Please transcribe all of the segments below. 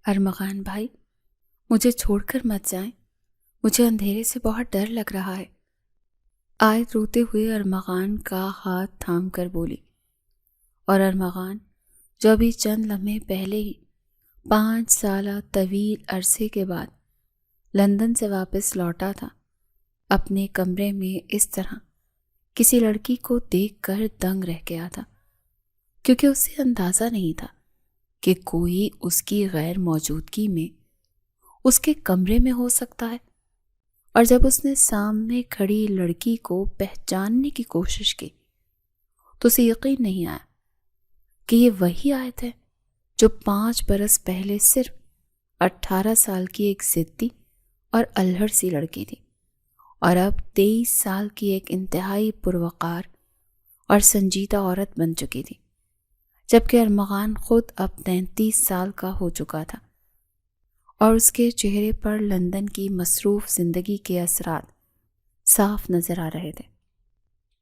ارمغان بھائی، مجھے چھوڑ کر مت جائیں، مجھے اندھیرے سے بہت ڈر لگ رہا ہے۔ آیت روتے ہوئے ارمغان کا ہاتھ تھام کر بولی، اور ارمغان جو ابھی چند لمحے پہلے ہی 5 سالہ طویل عرصے کے بعد لندن سے واپس لوٹا تھا، اپنے کمرے میں اس طرح کسی لڑکی کو دیکھ کر دنگ رہ گیا تھا، کیونکہ اسے اندازہ نہیں تھا کہ کوئی اس کی غیر موجودگی میں اس کے کمرے میں ہو سکتا ہے۔ اور جب اس نے سامنے کھڑی لڑکی کو پہچاننے کی کوشش کی تو اسے یقین نہیں آیا کہ یہ وہی آیت ہے جو 5 برس پہلے صرف 18 سال کی ایک ضدی اور الہڑ سی لڑکی تھی، اور اب 23 سال کی ایک انتہائی پروقار اور سنجیدہ عورت بن چکی تھی، جبکہ ارمغان خود اب 33 سال کا ہو چکا تھا، اور اس کے چہرے پر لندن کی مصروف زندگی کے اثرات صاف نظر آ رہے تھے۔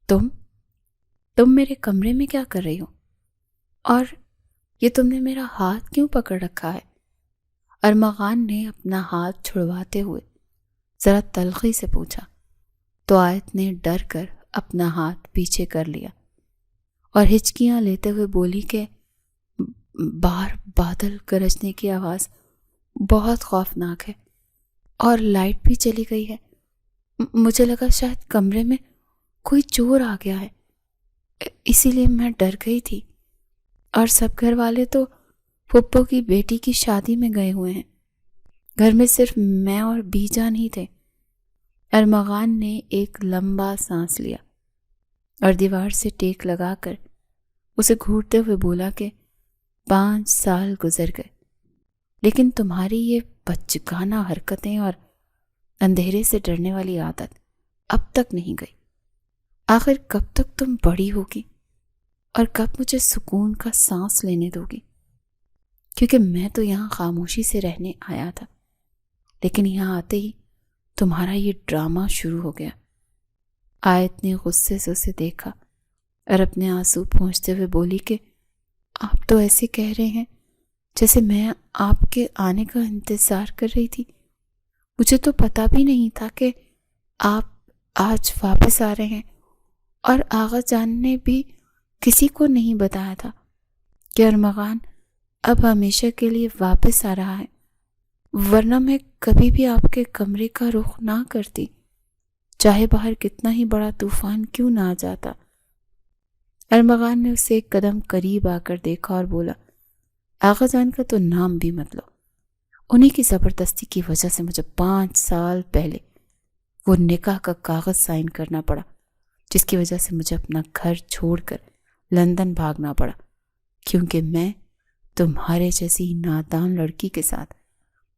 تم میرے کمرے میں کیا کر رہی ہو؟ اور یہ تم نے میرا ہاتھ کیوں پکڑ رکھا ہے؟ ارمغان نے اپنا ہاتھ چھڑواتے ہوئے ذرا تلخی سے پوچھا، تو آیت نے ڈر کر اپنا ہاتھ پیچھے کر لیا اور ہچکیاں لیتے ہوئے بولی کہ باہر بادل گرجنے کی آواز بہت خوفناک ہے، اور لائٹ بھی چلی گئی ہے۔ مجھے لگا شاید کمرے میں کوئی چور آ گیا ہے، اسی لیے میں ڈر گئی تھی، اور سب گھر والے تو پھپھو کی بیٹی کی شادی میں گئے ہوئے ہیں، گھر میں صرف میں اور بی جان ہی تھے۔ ارمغان نے ایک لمبا سانس لیا اور دیوار سے ٹیک لگا کر اسے گھورتے ہوئے بولا کہ 5 سال گزر گئے، لیکن تمہاری یہ بچگانہ حرکتیں اور اندھیرے سے ڈرنے والی عادت اب تک نہیں گئی۔ آخر کب تک تم بڑی ہوگی اور کب مجھے سکون کا سانس لینے دوگی؟ کیونکہ میں تو یہاں خاموشی سے رہنے آیا تھا، لیکن یہاں آتے ہی تمہارا یہ ڈرامہ شروع ہو گیا۔ آیت نے غصے سے اسے دیکھا اور اپنے آنسو پہنچتے ہوئے بولی کہ آپ تو ایسے کہہ رہے ہیں جیسے میں آپ کے آنے کا انتظار کر رہی تھی۔ مجھے تو پتہ بھی نہیں تھا کہ آپ آج واپس آ رہے ہیں، اور آغا جان نے بھی کسی کو نہیں بتایا تھا کہ ارمغان اب ہمیشہ کے لیے واپس آ رہا ہے، ورنہ میں کبھی بھی آپ کے کمرے کا رخ نہ کرتی، چاہے باہر کتنا ہی بڑا طوفان کیوں نہ آ جاتا۔ ارمغان نے اسے ایک قدم قریب آ کر دیکھا اور بولا، آغا جان کا تو نام بھی مت لو، انہی کی زبردستی کی وجہ سے مجھے 5 سال پہلے وہ نکاح کا کاغذ سائن کرنا پڑا، جس کی وجہ سے مجھے اپنا گھر چھوڑ کر لندن بھاگنا پڑا، کیونکہ میں تمہارے جیسی نادان لڑکی کے ساتھ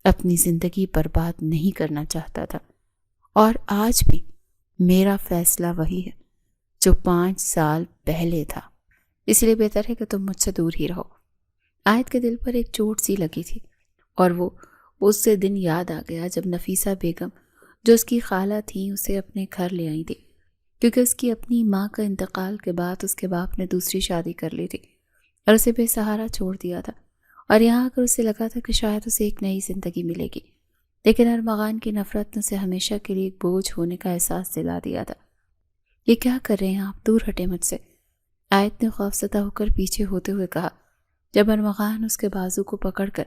اپنی زندگی برباد نہیں کرنا چاہتا تھا، اور آج بھی میرا فیصلہ وہی ہے جو 5 سال پہلے تھا، اس لیے بہتر ہے کہ تم مجھ سے دور ہی رہو۔ آیت کے دل پر ایک چوٹ سی لگی تھی، اور وہ اس سے دن یاد آ گیا جب نفیسہ بیگم جو اس کی خالہ تھیں اسے اپنے گھر لے آئی تھی، کیونکہ اس کی اپنی ماں کا انتقال کے بعد اس کے باپ نے دوسری شادی کر لی تھی اور اسے بے سہارا چھوڑ دیا تھا، اور یہاں آ کر اسے لگا تھا کہ شاید اسے ایک نئی زندگی ملے گی، لیکن ارمغان کی نفرت نے اسے ہمیشہ کے لیے ایک بوجھ ہونے کا احساس دلا دیا تھا۔ یہ کیا کر رہے ہیں آپ؟ دور ہٹے مجھ سے، آیت نے خوفزدہ ہو کر پیچھے ہوتے ہوئے کہا۔ جب ارمغان اس کے بازو کو پکڑ کر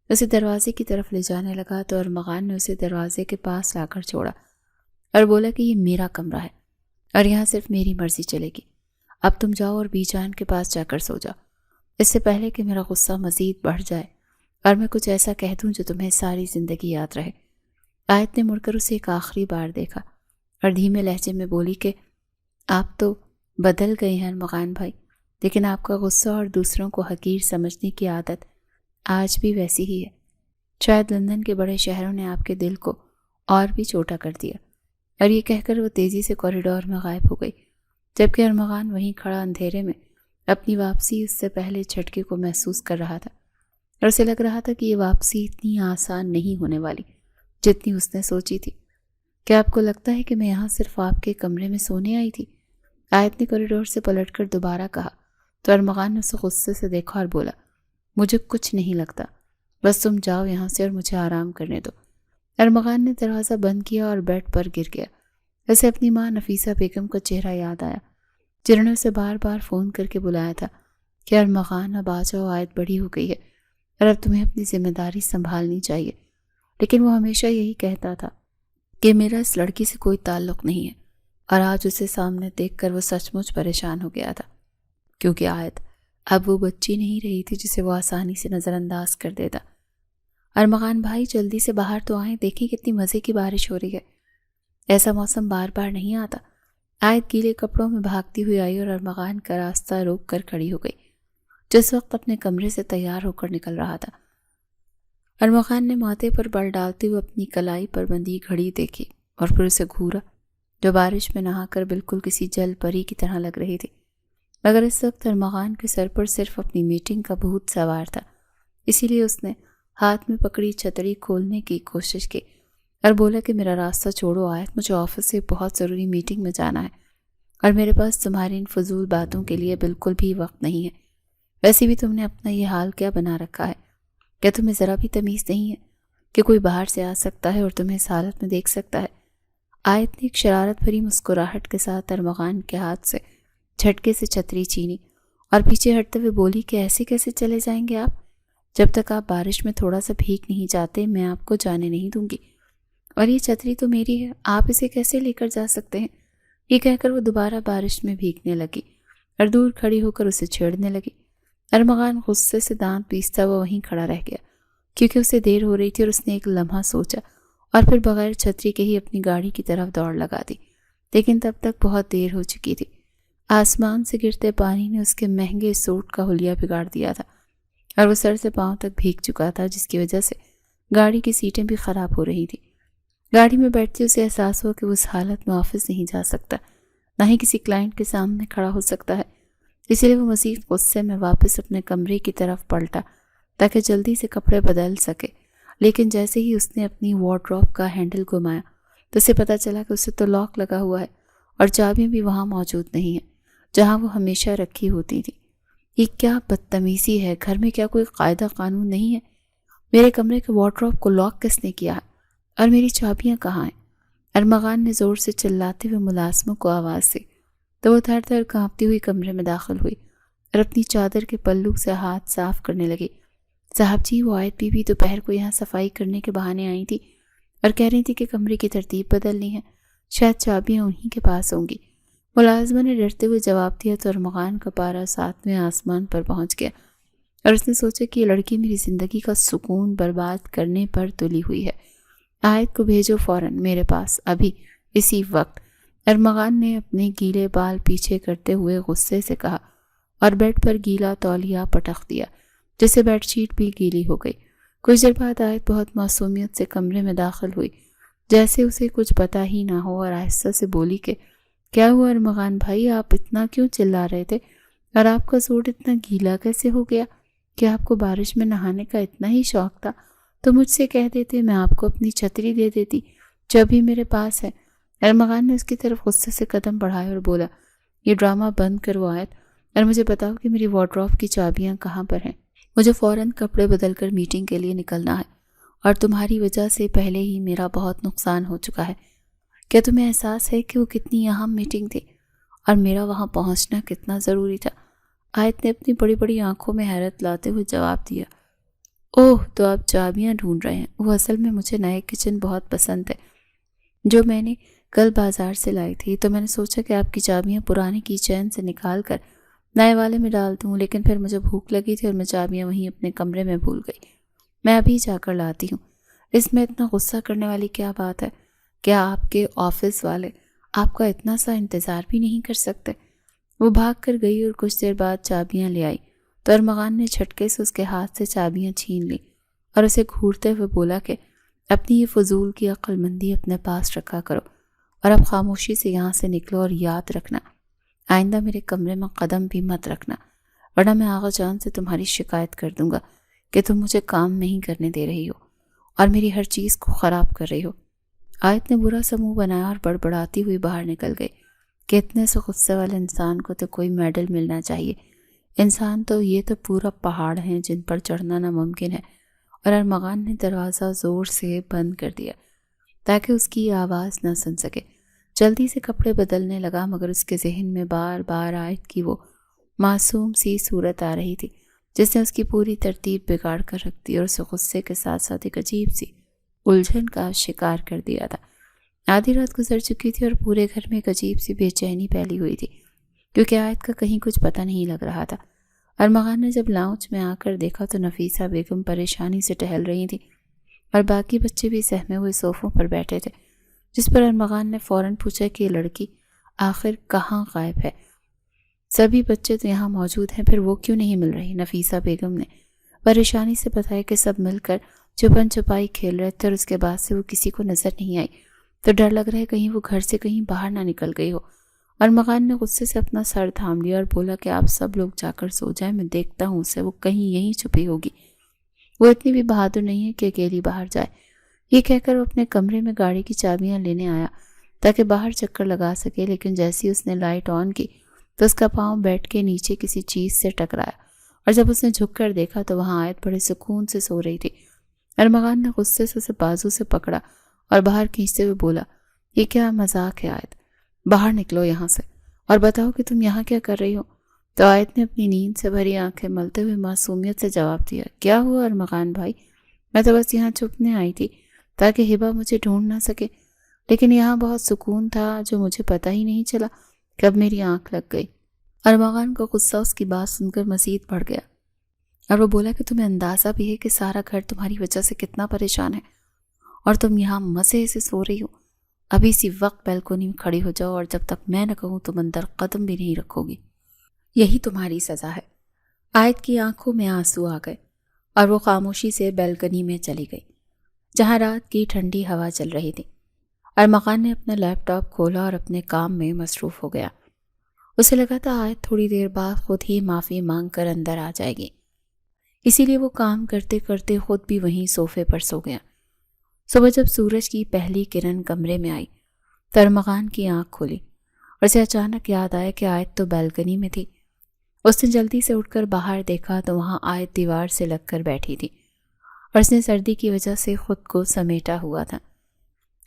اسے دروازے کی طرف لے جانے لگا تو ارمغان نے اسے دروازے کے پاس لا کر چھوڑا اور بولا کہ یہ میرا کمرہ ہے اور یہاں صرف میری مرضی چلے گی، اب تم جاؤ اور بی جان کے پاس جا کر سو جاؤ، اس سے پہلے کہ میرا غصہ مزید بڑھ جائے اور میں کچھ ایسا کہہ دوں جو تمہیں ساری زندگی یاد رہے۔ آیت نے مڑ کر اسے ایک آخری بار دیکھا اور دھیمے لہجے میں بولی کہ آپ تو بدل گئے ہیں ارمغان بھائی، لیکن آپ کا غصہ اور دوسروں کو حقیر سمجھنے کی عادت آج بھی ویسی ہی ہے۔ شاید لندن کے بڑے شہروں نے آپ کے دل کو اور بھی چھوٹا کر دیا۔ اور یہ کہہ کر وہ تیزی سے کوریڈور میں غائب ہو گئی، جبکہ ارمغان وہیں کھڑا اندھیرے میں اپنی واپسی اس سے پہلے جھٹکے کو محسوس کر رہا تھا، اور اسے لگ رہا تھا کہ یہ واپسی اتنی آسان نہیں ہونے والی جتنی اس نے سوچی تھی۔ کیا آپ کو لگتا ہے کہ میں یہاں صرف آپ کے کمرے میں سونے آئی تھی؟ آیت نے کوریڈور سے پلٹ کر دوبارہ کہا، تو ارمغان نے اسے غصے سے دیکھا اور بولا، مجھے کچھ نہیں لگتا، بس تم جاؤ یہاں سے اور مجھے آرام کرنے دو۔ ارمغان نے دروازہ بند کیا اور بیڈ پر گر گیا۔ اسے اپنی ماں نفیسہ بیگم کا چہرہ یاد آیا، جنہوں نے اسے بار بار فون کر کے بلایا تھا کہ ارمغان اب آ جاؤ، آیت بڑی ہو گئی ہے اور اب تمہیں اپنی ذمہ داری سنبھالنی چاہیے۔ لیکن وہ ہمیشہ یہی کہتا تھا کہ میرا اس لڑکی سے کوئی تعلق نہیں ہے، اور آج اسے سامنے دیکھ کر وہ سچ مچ پریشان ہو گیا تھا، کیونکہ آیت اب وہ بچی نہیں رہی تھی جسے وہ آسانی سے نظر انداز کر دیتا۔ ارمغان بھائی جلدی سے باہر تو آئیں، دیکھیں کتنی مزے کی بارش ہو رہی ہے، ایسا موسم بار بار نہیں آتا۔ آیت گیلے کپڑوں میں بھاگتی ہوئی آئی اور ارمغان کا راستہ روک کر کھڑی ہو گئی، جس وقت اپنے کمرے سے تیار ہو کر نکل رہا تھا۔ ارمغان نے ماتھے پر بل ڈالتے ہوئے اپنی کلائی پر بندھی گھڑی دیکھی اور پھر اسے گھورا، جو بارش میں نہا کر بالکل کسی جل پری کی طرح لگ رہی تھی۔ مگر اس وقت ارمغان کے سر پر صرف اپنی میٹنگ کا بھوت سوار تھا، اسی لیے اس نے ہاتھ میں پکڑی چھتری کھولنے کی کوشش کی اور بولا کہ میرا راستہ چھوڑو آیت، مجھے آفس سے بہت ضروری میٹنگ میں جانا ہے اور میرے پاس تمہاری ان فضول باتوں کے لیے بالکل بھی وقت نہیں ہے۔ ویسے بھی تم نے اپنا یہ حال کیا بنا رکھا ہے؟ کیا تمہیں ذرا بھی تمیز نہیں ہے کہ کوئی باہر سے آ سکتا ہے اور تمہیں اس حالت میں دیکھ سکتا ہے؟ آیت نے ایک شرارت بھری مسکراہٹ کے ساتھ ارمغان کے ہاتھ سے جھٹکے سے چھتری چھینی اور پیچھے ہٹتے ہوئے بولی کہ ایسے کیسے چلے جائیں گے آپ؟ جب تک آپ بارش میں تھوڑا سا بھیگ نہیں جاتے میں آپ کو جانے نہیں دوں گی، اور یہ چھتری تو میری ہے، آپ اسے کیسے لے کر جا سکتے ہیں؟ یہ کہہ کر وہ دوبارہ بارش میں بھیگنے لگی اور دور کھڑی ہو کر اسے چھیڑنے لگی۔ ارمغان غصے سے دانت پیستا ہوا وہیں کھڑا رہ گیا، کیونکہ اسے دیر ہو رہی تھی اور اس نے ایک لمحہ سوچا اور پھر بغیر چھتری کے ہی اپنی گاڑی کی طرف دوڑ لگا دی، لیکن تب تک بہت دیر ہو چکی تھی۔ آسمان سے گرتے پانی نے اس کے مہنگے سوٹ کا حلیہ بگاڑ دیا تھا اور وہ سر سے پاؤں تک بھیگ چکا تھا، جس کی وجہ سے گاڑی کی سیٹیں بھی خراب ہو رہی تھیں۔ گاڑی میں بیٹھتے اسے احساس ہوا کہ وہ اس حالت میں آفس نہیں جا سکتا، نہ ہی کسی کلائنٹ کے سامنے کھڑا ہو سکتا ہے، اسی لیے وہ مزید غصے میں واپس اپنے کمرے کی طرف پلٹا تاکہ جلدی سے کپڑے بدل سکے۔ لیکن جیسے ہی اس نے اپنی وارڈروب کا ہینڈل گھمایا تو اسے پتہ چلا کہ اسے تو لاک لگا ہوا ہے اور چابیاں بھی وہاں موجود نہیں ہیں جہاں وہ ہمیشہ رکھی ہوتی تھی۔ یہ کیا بدتمیزی ہے، گھر میں کیا کوئی قاعدہ قانون نہیں ہے؟ میرے کمرے کے وارڈروب کو لاک کس نے کیا ہے اور میری چابیاں کہاں ہیں؟ ارمغان نے زور سے چلاتے ہوئے ملازموں کو آواز دی تو وہ تھر تھر کانپتی ہوئی کمرے میں داخل ہوئی اور اپنی چادر کے پلو سے ہاتھ صاف کرنے لگی۔ صاحب جی، وہ آیت بی بی دوپہر کو یہاں صفائی کرنے کے بہانے آئی تھی اور کہہ رہی تھی کہ کمرے کی ترتیب بدلنی ہے، شاید چابیاں انہی کے پاس ہوں گی۔ ملازمہ نے ڈرتے ہوئے جواب دیا تو ارمغان کا پارا 7ویں آسمان پر پہنچ گیا اور اس نے سوچا کہ یہ لڑکی میری زندگی کا سکون برباد کرنے پر تلی ہوئی ہے۔ آیت کو بھیجو فوراً میرے پاس، ابھی اسی وقت، ارمغان نے اپنے گیلے بال پیچھے کرتے ہوئے غصے سے کہا اور بیڈ پر گیلا تولیہ پٹخ دیا، جس سے بیڈ شیٹ بھی گیلی ہو گئی۔ کچھ دیر بعد آیت بہت معصومیت سے کمرے میں داخل ہوئی، جیسے اسے کچھ پتہ ہی نہ ہو، اور آہستہ سے بولی کہ کیا ہوا ارمغان بھائی، آپ اتنا کیوں چلا رہے تھے اور آپ کا سوٹ اتنا گیلا کیسے ہو گیا؟ کہ آپ کو بارش میں نہانے کا اتنا ہی شوق تھا تو مجھ سے کہہ دیتے، میں آپ کو اپنی چھتری دے دیتی جو ابھی میرے پاس ہے۔ ارمغان نے اس کی طرف غصے سے قدم بڑھائے اور بولا، یہ ڈرامہ بند کرو آیت اور مجھے بتاؤ کہ میری وارڈروب کی چابیاں کہاں پر ہیں۔ مجھے فوراً کپڑے بدل کر میٹنگ کے لیے نکلنا ہے اور تمہاری وجہ سے پہلے ہی میرا بہت نقصان ہو چکا ہے۔ کیا تمہیں احساس ہے کہ وہ کتنی اہم میٹنگ تھی اور میرا وہاں پہنچنا کتنا ضروری تھا؟ آیت نے اپنی بڑی بڑی آنکھوں میں حیرت لاتے ہوئے جواب دیا، اوہ، تو آپ چابیاں ڈھونڈ رہے ہیں؟ وہ اصل میں مجھے نئے کچن بہت پسند ہے جو میں نے کل بازار سے لائی تھی، تو میں نے سوچا کہ آپ کی چابیاں پرانے کی چین سے نکال کر نئے والے میں ڈال دوں، لیکن پھر مجھے بھوک لگی تھی اور میں چابیاں وہیں اپنے کمرے میں بھول گئی۔ میں ابھی جا کر لاتی ہوں۔ اس میں اتنا غصہ کرنے والی کیا بات ہے؟ کیا آپ کے آفس والے آپ کا اتنا سا انتظار بھی نہیں کر سکتے؟ وہ بھاگ کر گئی اور کچھ دیر بعد چابیاں لے آئی تو ارمغان نے جھٹکے سے اس کے ہاتھ سے چابیاں چھین لی اور اسے گھورتے ہوئے بولا کہ اپنی یہ فضول کی عقل مندی اپنے پاس رکھا کرو اور اب خاموشی سے یہاں سے نکلو، اور یاد رکھنا آئندہ میرے کمرے میں قدم بھی مت رکھنا، ورنہ میں آغا جان سے تمہاری شکایت کر دوں گا کہ تم مجھے کام نہیں کرنے دے رہی ہو اور میری ہر چیز کو خراب کر رہی ہو۔ آیت نے برا سا منہ بنایا اور بڑبڑاتی ہوئی باہر نکل گئی کہ اتنے سے غصے والے انسان کو تو کوئی میڈل ملنا چاہیے۔ انسان تو یہ تو پورا پہاڑ ہیں جن پر چڑھنا ناممکن ہے، اور ارمغان نے دروازہ زور سے بند کر دیا تاکہ اس کی آواز نہ سن سکے۔ جلدی سے کپڑے بدلنے لگا، مگر اس کے ذہن میں بار بار آیت کی وہ معصوم سی صورت آ رہی تھی جس نے اس کی پوری ترتیب بگاڑ کر رکھ دی اور اسے غصے کے ساتھ ساتھ ایک عجیب سی الجھن کا شکار کر دیا تھا۔ آدھی رات گزر چکی تھی اور پورے گھر میں ایک عجیب سی بے چینی پھیلی ہوئی تھی کیونکہ آیت کا کہیں کچھ پتہ نہیں لگ رہا تھا۔ ارمغان نے جب لاؤنج میں آ کر دیکھا تو نفیسہ بیگم پریشانی سے ٹہل رہی تھی اور باقی بچے بھی سہمے ہوئے صوفوں پر بیٹھے تھے، جس پر ارمغان نے فوراً پوچھا کہ یہ لڑکی آخر کہاں غائب ہے؟ سبھی بچے تو یہاں موجود ہیں، پھر وہ کیوں نہیں مل رہی؟ نفیسہ بیگم نے پریشانی سے بتایا کہ سب مل کر چھپن چھپائی کھیل رہے تھے اور اس کے بعد سے وہ کسی کو نظر نہیں آئی، تو ڈر لگ رہا ہے کہیں وہ گھر سے کہیں باہر نہ نکل گئی ہو۔ ارمغان نے غصے سے اپنا سر تھام لیا اور بولا کہ آپ سب لوگ جا کر سو جائیں، میں دیکھتا ہوں اسے، وہ کہیں یہیں چھپی ہوگی۔ وہ اتنی بھی بہادر نہیں ہے کہ اکیلی باہر جائے۔ یہ کہہ کر وہ اپنے کمرے میں گاڑی کی چابیاں لینے آیا تاکہ باہر چکر لگا سکے، لیکن جیسے ہی اس نے لائٹ آن کی تو اس کا پاؤں بیٹھ کے نیچے کسی چیز سے ٹکرایا اور جب اس نے جھک کر دیکھا تو وہاں آیت بڑے سکون سے سو رہی تھی۔ ارمغان نے غصے سے اسے بازو سے پکڑا اور باہر کھینچتے ہوئے بولا، یہ کیا مذاق ہے آیت؟ باہر نکلو یہاں سے اور بتاؤ کہ تم یہاں کیا کر رہی ہو؟ تو آیت نے اپنی نیند سے بھری آنکھیں ملتے ہوئے معصومیت سے جواب دیا، کیا ہوا ارمغان بھائی؟ میں تو بس یہاں چھپنے آئی تھی تاکہ ہبہ مجھے ڈھونڈ نہ سکے، لیکن یہاں بہت سکون تھا جو مجھے پتہ ہی نہیں چلا کب میری آنکھ لگ گئی۔ ارمغان کا غصہ اس کی بات سن کر مزید بڑھ گیا اور وہ بولا کہ تمہیں اندازہ بھی ہے کہ سارا گھر تمہاری وجہ سے کتنا پریشان ہے اور تم یہاں مزے سے سو رہی ہو؟ ابھی اسی وقت بیلکونی میں کھڑی ہو جاؤ اور جب تک میں نہ کہوں تم اندر قدم بھی نہیں رکھو گی، یہی تمہاری سزا ہے۔ آیت کی آنکھوں میں آنسو آ گئے اور وہ خاموشی سے بیلکنی میں چلی گئی جہاں رات کی ٹھنڈی ہوا چل رہی تھی۔ ارمغان نے اپنا لیپ ٹاپ کھولا اور اپنے کام میں مصروف ہو گیا۔ اسے لگا تھا آیت تھوڑی دیر بعد خود ہی معافی مانگ کر اندر آ جائے گی، اسی لیے وہ کام کرتے کرتے خود بھی وہیں صوفے پر سو گیا۔ صبح جب سورج کی پہلی کرن کمرے میں آئی تو ارمغان کی آنکھ کھلی اور اسے اچانک یاد آیا کہ آیت تو بیلکنی میں تھی۔ اس نے جلدی سے اٹھ کر باہر دیکھا تو وہاں آیت دیوار سے لگ کر بیٹھی تھی اور اس نے سردی کی وجہ سے خود کو سمیٹا ہوا تھا۔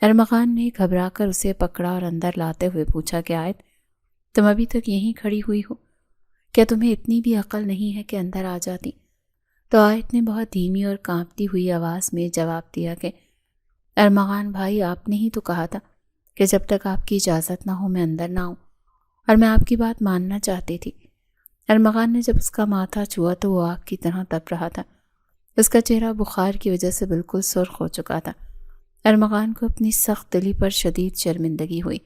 ارمغان نے گھبرا کر اسے پکڑا اور اندر لاتے ہوئے پوچھا کہ آیت تم ابھی تک یہیں کھڑی ہوئی ہو؟ کیا تمہیں اتنی بھی عقل نہیں ہے کہ اندر آ جاتی؟ تو آیت نے بہت دھیمی اور کانپتی ہوئی آواز میں جواب دیا کہ ارمغان بھائی، آپ نے ہی تو کہا تھا کہ جب تک آپ کی اجازت نہ ہو میں اندر نہ آؤں، اور میں آپ کی بات ماننا چاہتی تھی۔ ارمغان نے جب اس کا ماتھا چھوا تو وہ آگ کی طرح تپ رہا تھا، اس کا چہرہ بخار کی وجہ سے بالکل سرخ ہو چکا تھا۔ ارمغان کو اپنی سخت دلی پر شدید شرمندگی ہوئی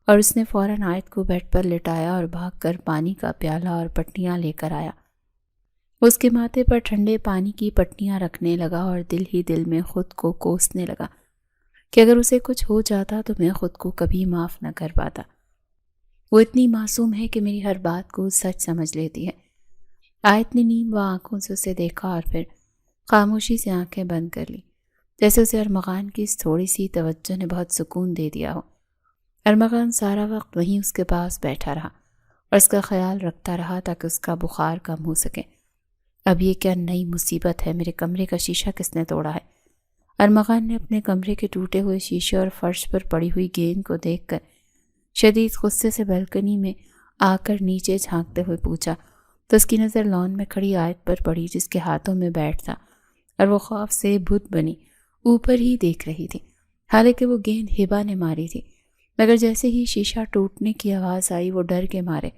اور اس نے فوراً آیت کو بیڈ پر لٹایا اور بھاگ کر پانی کا پیالہ اور پٹیاں لے کر آیا۔ اس کے ماتھے پر ٹھنڈے پانی کی پٹیاں رکھنے لگا اور دل ہی دل میں خود کو کوسنے لگا کہ اگر اسے کچھ ہو جاتا تو میں خود کو کبھی معاف نہ کر پاتا۔ وہ اتنی معصوم ہے کہ میری ہر بات کو سچ سمجھ لیتی ہے۔ آیت نے نیم و آنکھوں سے اسے دیکھا اور پھر خاموشی سے آنکھیں بند کر لی، جیسے اسے ارمغان کی اس تھوڑی سی توجہ نے بہت سکون دے دیا ہو۔ ارمغان سارا وقت وہیں اس کے پاس بیٹھا رہا اور اس کا خیال رکھتا رہا تاکہ اس کا بخار کم ہو سکے۔ اب یہ کیا نئی مصیبت ہے؟ میرے کمرے کا شیشہ کس نے توڑا ہے؟ ارمغان نے اپنے کمرے کے ٹوٹے ہوئے شیشے اور فرش پر پڑی ہوئی گیند کو دیکھ کر شدید غصے سے بیلکنی میں آ کر نیچے جھانکتے ہوئے پوچھا تو اس کی نظر لان میں کھڑی آیت پر پڑی جس کے ہاتھوں میں بیٹ تھا اور وہ خوف سے بت بنی اوپر ہی دیکھ رہی تھی، حالانکہ وہ گیند ہبہ نے ماری تھی۔ مگر جیسے ہی شیشہ ٹوٹنے کی آواز آئی وہ ڈر کے مارے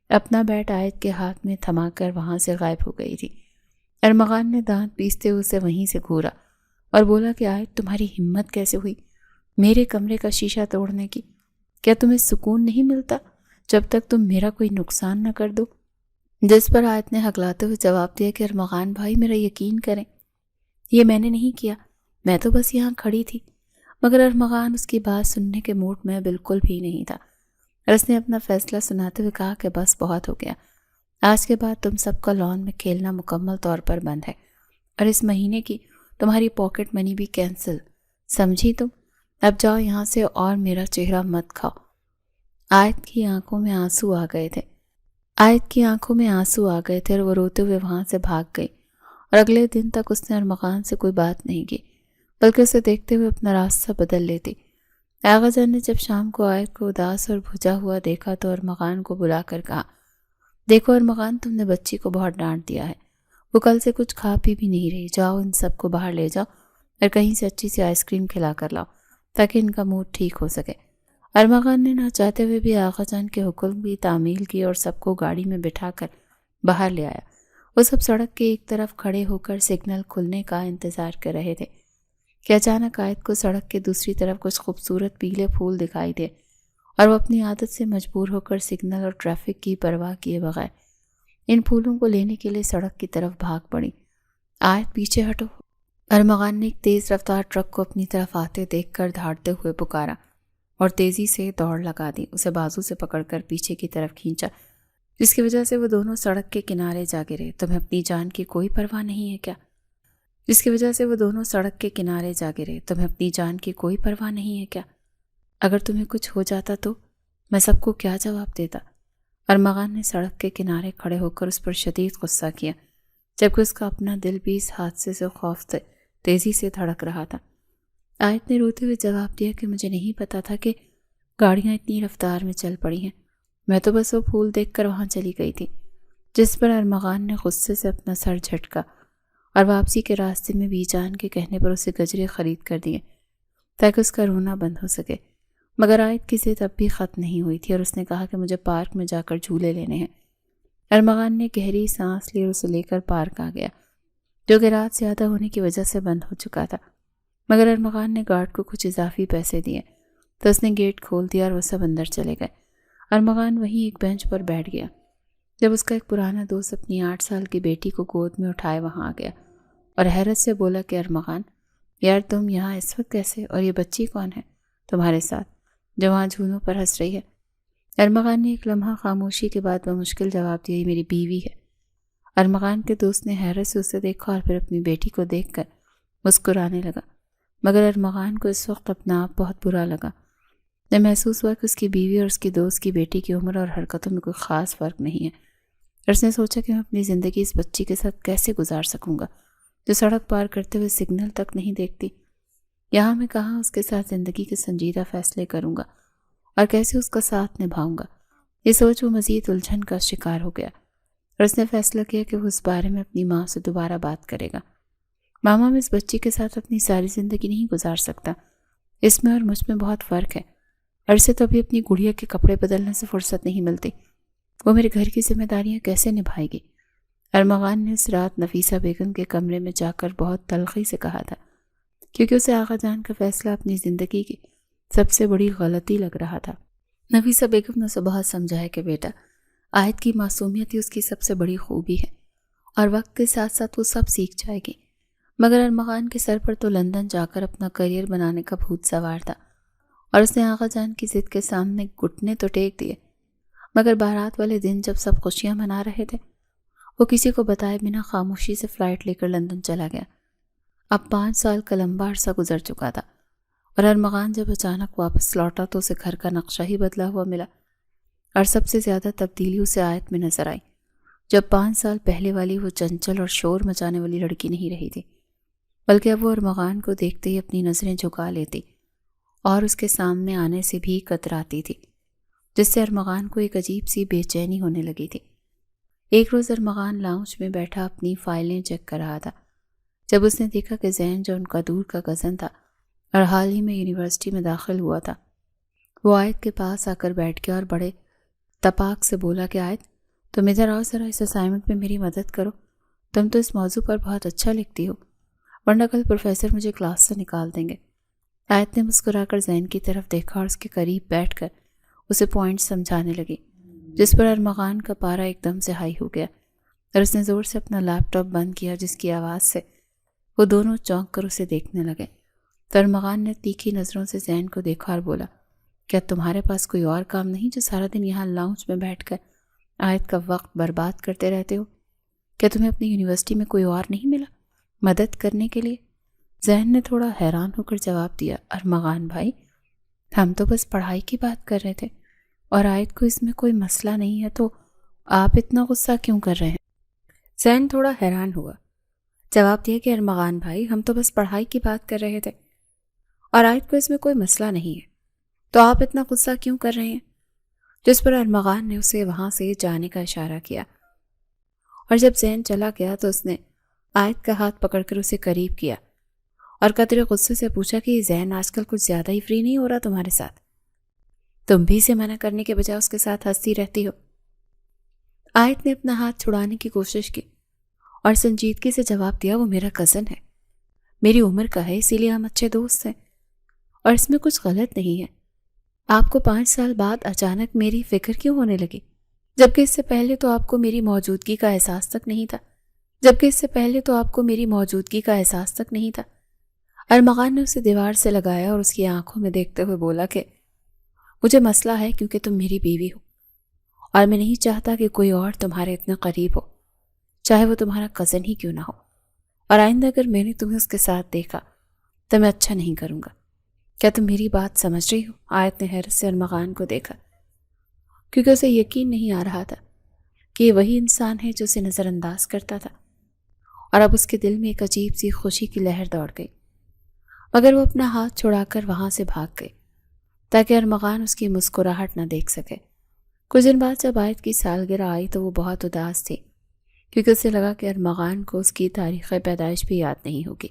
اپنا بیٹ آیت کے ہاتھ میں تھما کر وہاں سے غائب ہو گئی تھی۔ ارمغان نے دانت پیستے ہوئے اسے وہیں سے گھورا اور بولا کہ آیت تمہاری ہمت کیسے ہوئی میرے کمرے کا شیشہ توڑنے کی؟ کیا تمہیں سکون نہیں ملتا جب تک تم میرا کوئی نقصان نہ کر دو؟ جس پر آیت نے ہکلاتے ہوئے جواب دیا کہ ارمغان بھائی میرا یقین کریں، یہ میں نے نہیں کیا، میں تو بس یہاں کھڑی تھی۔ مگر ارمغان اس کی بات سننے کے موڈ میں بالکل بھی نہیں تھا اور اس نے اپنا فیصلہ سناتے ہوئے کہا کہ بس بہت ہو گیا، آج کے بعد تم سب کا لان میں کھیلنا مکمل طور پر بند ہے اور اس مہینے کی تمہاری پاکٹ منی بھی کینسل، سمجھی تم؟ اب جاؤ یہاں سے اور میرا چہرہ مت کھاؤ۔ آیت کی آنکھوں میں آنسو آ گئے تھے اور وہ روتے ہوئے وہاں سے بھاگ گئی اور اگلے دن تک اس نے ارمغان سے کوئی بات نہیں کی، بلکہ اسے دیکھتے ہوئے اپنا راستہ بدل لیتی۔ آغا جان نے جب شام کو عائد کو اداس اور بھجا ہوا دیکھا تو ارمغان کو بلا کر کہا، دیکھو ارمغان، تم نے بچی کو بہت ڈانٹ دیا ہے، وہ کل سے کچھ کھا پی بھی نہیں رہی، جاؤ ان سب کو باہر لے جاؤ اور کہیں سے اچھی سی آئس کریم کھلا کر لاؤ تاکہ ان کا موڈ ٹھیک ہو سکے۔ ارمغان نے نہ چاہتے ہوئے بھی آغا جان کے حکم کی تعمیل کی اور سب کو گاڑی میں بٹھا کر باہر لے آیا۔ وہ سب سڑک کے ایک طرف کھڑے ہو کر سگنل کھلنے کا انتظار کر رہے تھے کہ اچانک عائد کو سڑک کے دوسری طرف کچھ خوبصورت پیلے پھول دکھائی دے اور وہ اپنی عادت سے مجبور ہو کر سگنل اور ٹریفک کی پرواہ کیے بغیر ان پھولوں کو لینے کے لیے سڑک کی طرف بھاگ پڑی۔ عائد پیچھے ہٹو، ارمغان نے ایک تیز رفتار ٹرک کو اپنی طرف آتے دیکھ کر دھاڑتے ہوئے پکارا اور تیزی سے دوڑ لگا دی، اسے بازو سے پکڑ کر پیچھے کی طرف کھینچا، جس کی وجہ سے وہ دونوں سڑک کے کنارے جا گرے۔ تمہیں اپنی جان کی کوئی پرواہ نہیں ہے کیا؟ جس کی وجہ سے وہ دونوں سڑک کے کنارے جا گرے۔ تمہیں اپنی جان کی کوئی پرواہ نہیں ہے کیا؟ اگر تمہیں کچھ ہو جاتا تو میں سب کو کیا جواب دیتا؟ ارمغان نے سڑک کے کنارے کھڑے ہو کر اس پر شدید غصہ کیا، جبکہ اس کا اپنا دل بھی اس حادثے سے خوف سے تیزی سے دھڑک رہا تھا۔ عائد نے روتے ہوئے جواب دیا کہ مجھے نہیں پتا تھا کہ گاڑیاں اتنی رفتار میں چل پڑی ہیں، میں تو بس وہ پھول دیکھ کر وہاں چلی گئی تھی۔ جس پر ارمغان نے غصے سے اپنا سر جھٹکا اور واپسی کے راستے میں بی جان کے کہنے پر اسے گجرے خرید کر دیے تاکہ اس کا رونا بند ہو سکے۔ مگر عائد کی ضد اب بھی ختم نہیں ہوئی تھی اور اس نے کہا کہ مجھے پارک میں جا کر جھولے لینے ہیں۔ ارمغان نے گہری سانس لی اور اسے لے کر پارک آ گیا، جو کہ رات زیادہ ہونے کی وجہ سے بند ہو چکا تھا۔ مگر ارمغان نے گارڈ کو کچھ اضافی پیسے دیے تو اس نے گیٹ کھول دیا اور وہ سب اندر چلے گئے۔ ارمغان وہیں ایک بینچ پر بیٹھ گیا جب اس کا ایک پرانا دوست اپنی 8 سال کی بیٹی کو گود میں اٹھائے وہاں آ گیا اور حیرت سے بولا کہ ارمغان، یار تم یہاں اس وقت کیسے؟ اور یہ بچی کون ہے تمہارے ساتھ جو وہاں جھولوں پر ہنس رہی ہے؟ ارمغان نے ایک لمحہ خاموشی کے بعد بمشکل جواب دیا، یہ میری بیوی ہے۔ ارمغان کے دوست نے حیرت سے اسے دیکھا اور پھر اپنی بیٹی کو دیکھ کر مسکرانے لگا، مگر ارمغان کو اس وقت اپنا آپ بہت برا لگا۔ نے محسوس ہوا کہ اس کی بیوی اور اس کی دوست کی بیٹی کی عمر اور حرکتوں میں کوئی خاص فرق نہیں ہے، اور اس نے سوچا کہ میں اپنی زندگی اس بچی کے ساتھ کیسے گزار سکوں گا جو سڑک پار کرتے ہوئے سگنل تک نہیں دیکھتی۔ یہاں میں کہاں اس کے ساتھ زندگی کے سنجیدہ فیصلے کروں گا اور کیسے اس کا ساتھ نبھاؤں گا؟ یہ سوچ وہ مزید الجھن کا شکار ہو گیا اور اس نے فیصلہ کیا کہ وہ اس بارے میں اپنی ماں سے دوبارہ بات کرے گا۔ ماما، میں اس بچی کے ساتھ اپنی ساری زندگی نہیں گزار سکتا، اس میں اور مجھ میں بہت فرق ہے، اور اسے تو ابھی اپنی گڑیا کے کپڑے بدلنے سے فرصت نہیں ملتی، وہ میرے گھر کی ذمہ داریاں کیسے نبھائے گی؟ ارمغان نے اس رات نفیسہ بیگم کے کمرے میں جا کر بہت تلخی سے کہا تھا، کیونکہ اسے آغا جان کا فیصلہ اپنی زندگی کی سب سے بڑی غلطی لگ رہا تھا۔ نفیسہ بیگم نے اسے بہت سمجھایا کہ بیٹا، عائد کی معصومیت ہی اس کی سب سے بڑی خوبی ہے اور وقت کے ساتھ ساتھ وہ سب سیکھ جائے گی۔ مگر ارمغان کے سر پر تو لندن جا کر اپنا کیریئر بنانے کا بھوت سوار تھا اور اس نے آغا جان کی ضد کے سامنے گھٹنے تو ٹیک دیے، مگر بارات والے دن جب سب خوشیاں منا رہے تھے وہ کسی کو بتائے بنا خاموشی سے فلائٹ لے کر لندن چلا گیا۔ اب 5 سال کا لمبا عرصہ گزر چکا تھا اور ارمغان جب اچانک واپس لوٹا تو اسے گھر کا نقشہ ہی بدلا ہوا ملا، اور سب سے زیادہ تبدیلی اسے عائد میں نظر آئی۔ جب 5 سال پہلے والی وہ چنچل اور شور مچانے والی لڑکی نہیں رہی تھی، بلکہ اب وہ ارمغان کو دیکھتے ہی اپنی نظریں جھکا لیتی اور اس کے سامنے آنے سے بھی کتراتی تھی، جس سے ارمغان کو ایک عجیب سی بے چینی ہونے لگی تھی۔ ایک روز ارمغان لاؤنج میں بیٹھا اپنی فائلیں چیک کر رہا تھا جب اس نے دیکھا کہ زین، جو ان کا دور کا کزن تھا اور حال ہی میں یونیورسٹی میں داخل ہوا تھا، وہ عائد کے پاس آ کر بیٹھ گیا اور بڑے تپاک سے بولا کہ عائد، تم ادھر آؤ، ذرا اس اسائنمنٹ میں میری مدد کرو، تم تو اس موضوع پر بہت اچھا لکھتی ہو، ورنہ کل پروفیسر مجھے کلاس سے نکال دیں گے۔ عائد نے مسکرا کر زین کی طرف دیکھا اور اس کے قریب بیٹھ کر اسے پوائنٹ سمجھانے لگی، جس پر ارمغان کا پارا ایک دم سے ہائی ہو گیا اور اس نے زور سے اپنا لیپ ٹاپ بند کیا، جس کی آواز سے وہ دونوں چونک کر اسے دیکھنے لگے۔ تو ارمغان نے تیکھی نظروں سے زین کو دیکھا اور بولا، کیا تمہارے پاس کوئی اور کام نہیں جو سارا دن یہاں لاؤنج میں بیٹھ کر عائد کا وقت برباد کرتے رہتے ہو؟ کیا تمہیں اپنی یونیورسٹی میں کوئی اور نہیں ملا مدد کرنے کے لیے؟ زین نے تھوڑا حیران ہو کر جواب دیا، ارمغان بھائی، ہم تو بس پڑھائی کی بات کر رہے تھے اور عائد کو اس میں کوئی مسئلہ نہیں ہے، تو آپ اتنا غصہ کیوں کر رہے ہیں؟ زین تھوڑا حیران ہوا جواب دیا کہ ارمغان بھائی ہم تو بس پڑھائی کی بات کر رہے تھے اور آیت کو اس میں کوئی مسئلہ نہیں ہے، تو آپ اتنا غصہ کیوں کر رہے ہیں؟ جس پر ارمغان نے اسے وہاں سے جانے کا اشارہ کیا، اور جب زین چلا گیا تو اس نے آیت کا ہاتھ پکڑ کر اسے قریب کیا اور قدرے غصے سے پوچھا کہ زین آج کل کچھ زیادہ ہی فری نہیں ہو رہا تمہارے ساتھ؟ تم بھی اسے منع کرنے کے بجائے اس کے ساتھ ہنستی رہتی ہو۔ آیت نے اپنا ہاتھ چھڑانے کی کوشش کی اور سنجیدگی سے جواب دیا، وہ میرا کزن ہے، میری عمر کا ہے، اسی لیے ہم اچھے دوست ہیں اور اس میں کچھ غلط نہیں ہے۔ آپ کو 5 سال بعد اچانک میری فکر کیوں ہونے لگی، جبکہ اس سے پہلے تو آپ کو میری موجودگی کا احساس تک نہیں تھا۔ ارمغان نے اسے دیوار سے لگایا اور اس کی آنکھوں میں دیکھتے ہوئے بولا کہ مجھے مسئلہ ہے کیونکہ تم میری بیوی ہو اور میں نہیں چاہتا کہ کوئی اور تمہارے اتنا قریب ہو، چاہے وہ تمہارا کزن ہی کیوں نہ ہو، اور آئندہ اگر میں نے تمہیں اس کے ساتھ دیکھا تو میں اچھا نہیں کروں گا۔ کیا تم میری بات سمجھ رہی ہو؟ آیت نے حیرت سے ارمغان کو دیکھا، کیونکہ اسے یقین نہیں آ رہا تھا کہ یہ وہی انسان ہے جو اسے نظر انداز کرتا تھا، اور اب اس کے دل میں ایک عجیب سی خوشی کی لہر دوڑ گئی، مگر وہ اپنا ہاتھ چھڑا کر وہاں سے بھاگ گئی تاکہ ارمغان اس کی مسکراہٹ نہ دیکھ سکے۔ کچھ دن بعد جب آیت کی سالگرہ آئی تو وہ بہت اداس تھی، کیونکہ اسے لگا کہ ارمغان کو اس کی تاریخ پیدائش بھی یاد نہیں ہوگی۔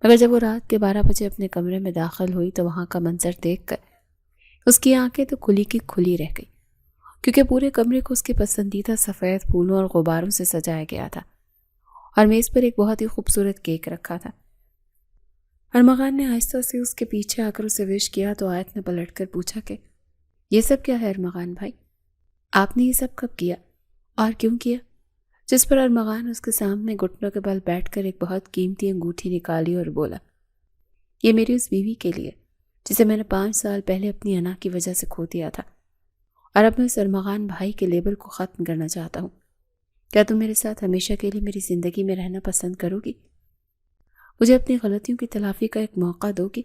مگر جب وہ رات کے 12 بجے اپنے کمرے میں داخل ہوئی تو وہاں کا منظر دیکھ کر اس کی آنکھیں تو کھلی کی کھلی رہ گئی، کیونکہ پورے کمرے کو اس کے پسندیدہ سفید پھولوں اور غباروں سے سجایا گیا تھا اور میز پر ایک بہت ہی خوبصورت کیک رکھا تھا۔ ارمغان نے آہستہ سے اس کے پیچھے آ کر اسے وش کیا تو آیت نے پلٹ کر پوچھا کہ یہ سب کیا ہے ارمغان بھائی؟ آپ نے یہ سب کب کیا اور کیوں کیا؟ جس پر ارمغان اس کے سامنے گھٹنوں کے بل بیٹھ کر ایک بہت قیمتی انگوٹھی نکالی اور بولا، یہ میری اس بیوی کے لیے جسے میں نے 5 سال پہلے اپنی انا کی وجہ سے کھو دیا تھا، اور اب میں اس ارمغان بھائی کے لیبل کو ختم کرنا چاہتا ہوں۔ کیا تم میرے ساتھ ہمیشہ کے لیے میری زندگی میں رہنا پسند کرو گی؟ مجھے اپنی غلطیوں کی تلافی کا ایک موقع دو گی؟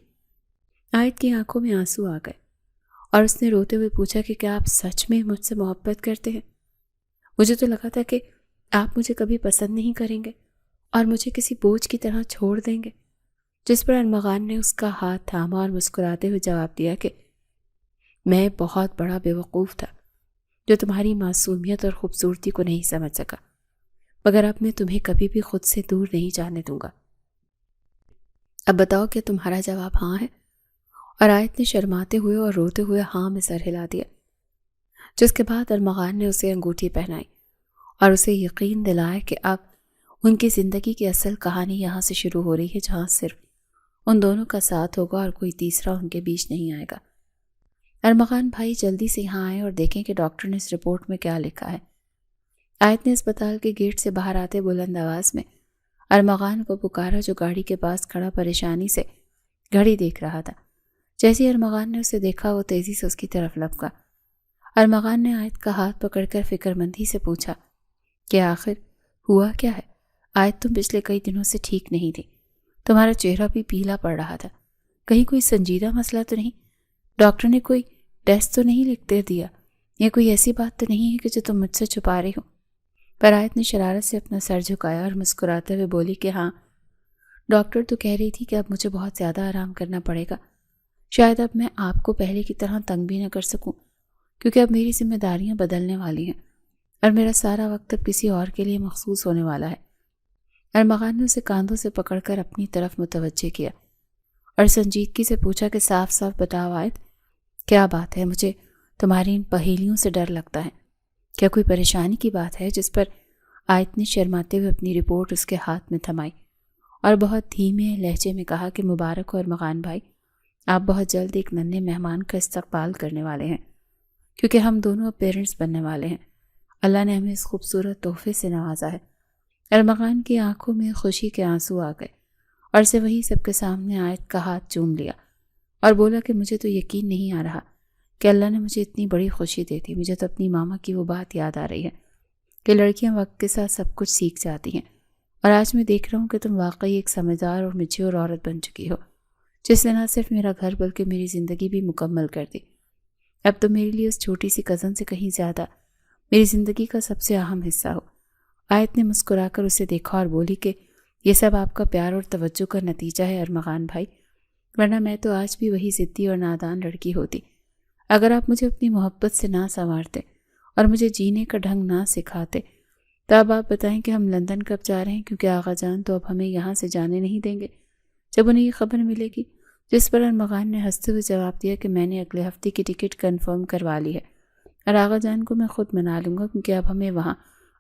آیت کی آنکھوں میں آنسو آ گئے اور اس نے روتے ہوئے پوچھا کہ کیا آپ سچ میں مجھ سے محبت کرتے ہیں؟ مجھے تو لگا تھا کہ آپ مجھے کبھی پسند نہیں کریں گے اور مجھے کسی بوجھ کی طرح چھوڑ دیں گے۔ جس پر ارمغان نے اس کا ہاتھ تھاما اور مسکراتے ہوئے جواب دیا کہ میں بہت بڑا بیوقوف تھا جو تمہاری معصومیت اور خوبصورتی کو نہیں سمجھ سکا، مگر اب میں تمہیں کبھی بھی خود سے دور نہیں جانے دوں گا۔ اب بتاؤ کہ تمہارا جواب ہاں ہے؟ اور آیت نے شرماتے ہوئے اور روتے ہوئے ہاں میں سر ہلا دیا، جس کے بعد ارمغان نے اسے انگوٹھی پہنائی اور اسے یقین دلایا کہ اب ان کی زندگی کی اصل کہانی یہاں سے شروع ہو رہی ہے، جہاں صرف ان دونوں کا ساتھ ہوگا اور کوئی تیسرا ان کے بیچ نہیں آئے گا۔ ارمغان بھائی جلدی سے یہاں آئے اور دیکھیں کہ ڈاکٹر نے اس رپورٹ میں کیا لکھا ہے۔ آیت نے اسپتال کے گیٹ سے باہر آتے بلند آواز میں ارمغان کو پکارا، جو گاڑی کے پاس کھڑا پریشانی سے گھڑی دیکھ رہا تھا۔ جیسے ارمغان نے اسے دیکھا وہ تیزی سے اس کی طرف لپکا۔ ارمغان نے آیت کا ہاتھ پکڑ کر فکر مندی سے پوچھا کہ آخر ہوا کیا ہے؟ آیت تم پچھلے کئی دنوں سے ٹھیک نہیں تھی، تمہارا چہرہ بھی پیلا پڑ رہا تھا، کہیں کوئی سنجیدہ مسئلہ تو نہیں؟ ڈاکٹر نے کوئی ٹیسٹ تو نہیں لکھ دے دیا، یا کوئی ایسی بات تو نہیں ہے کہ جو تم مجھ سے چھپا رہی ہو؟ پر آیت نے شرارت سے اپنا سر جھکایا اور مسکراتے ہوئے بولی کہ ہاں، ڈاکٹر تو کہہ رہی تھی کہ اب مجھے بہت زیادہ آرام کرنا پڑے گا، شاید اب میں آپ کو پہلے کی طرح تنگ بھی نہ کر سکوں، کیونکہ اب میری ذمہ داریاں بدلنے والی ہیں اور میرا سارا وقت اب کسی اور کے لیے مخصوص ہونے والا ہے۔ ارمغان نے اسے کاندھوں سے پکڑ کر اپنی طرف متوجہ کیا اور سنجیدگی سے پوچھا کہ صاف صاف بتاؤ آیت، کیا بات ہے؟ مجھے تمہاری ان پہیلیوں سے ڈر لگتا ہے، کیا کوئی پریشانی کی بات ہے؟ جس پر آیت نے شرماتے ہوئے اپنی رپورٹ اس کے ہاتھ میں تھمائی اور بہت دھیمے لہجے میں کہا کہ مبارک ہو ارمغان بھائی، آپ بہت جلد ایک ننھے مہمان کا استقبال کرنے والے ہیں، کیونکہ ہم دونوں اب پیرنٹس بننے والے ہیں۔ اللہ نے ہمیں اس خوبصورت تحفے سے نوازا ہے۔ ارمغان کی آنکھوں میں خوشی کے آنسو آ گئے اور اسے وہی سب کے سامنے آیت کا ہاتھ چوم لیا اور بولا کہ مجھے تو یقین نہیں آ رہا کہ اللہ نے مجھے اتنی بڑی خوشی دی تھی۔ مجھے تو اپنی ماما کی وہ بات یاد آ رہی ہے کہ لڑکیاں وقت کے ساتھ سب کچھ سیکھ جاتی ہیں، اور آج میں دیکھ رہا ہوں کہ تم واقعی ایک سمجھدار اور میچور عورت بن چکی ہو، جس نے نہ صرف میرا گھر بلکہ میری زندگی بھی مکمل کر دی۔ اب تو میرے لیے اس چھوٹی سی کزن سے کہیں زیادہ میری زندگی کا سب سے اہم حصہ ہو۔ آیت نے مسکرا کر اسے دیکھا اور بولی کہ یہ سب آپ کا پیار اور توجہ کا نتیجہ ہے ارمغان بھائی، ورنہ میں تو آج بھی وہی ضدی اور نادان لڑکی ہوتی۔ اگر آپ مجھے اپنی محبت سے نہ سنوارتے اور مجھے جینے کا ڈھنگ نہ سکھاتے تو اب آپ بتائیں کہ ہم لندن کب جا رہے ہیں، کیونکہ آغا جان تو اب ہمیں یہاں سے جانے نہیں دیں گے جب انہیں یہ خبر ملے گی۔ جس پر ارمغان نے ہنستے ہوئے جواب دیا کہ میں نے اگلے ہفتے کی ٹکٹ کنفرم کروا لی ہے اور آغا جان کو میں خود منا لوں گا، کیونکہ اب ہمیں وہاں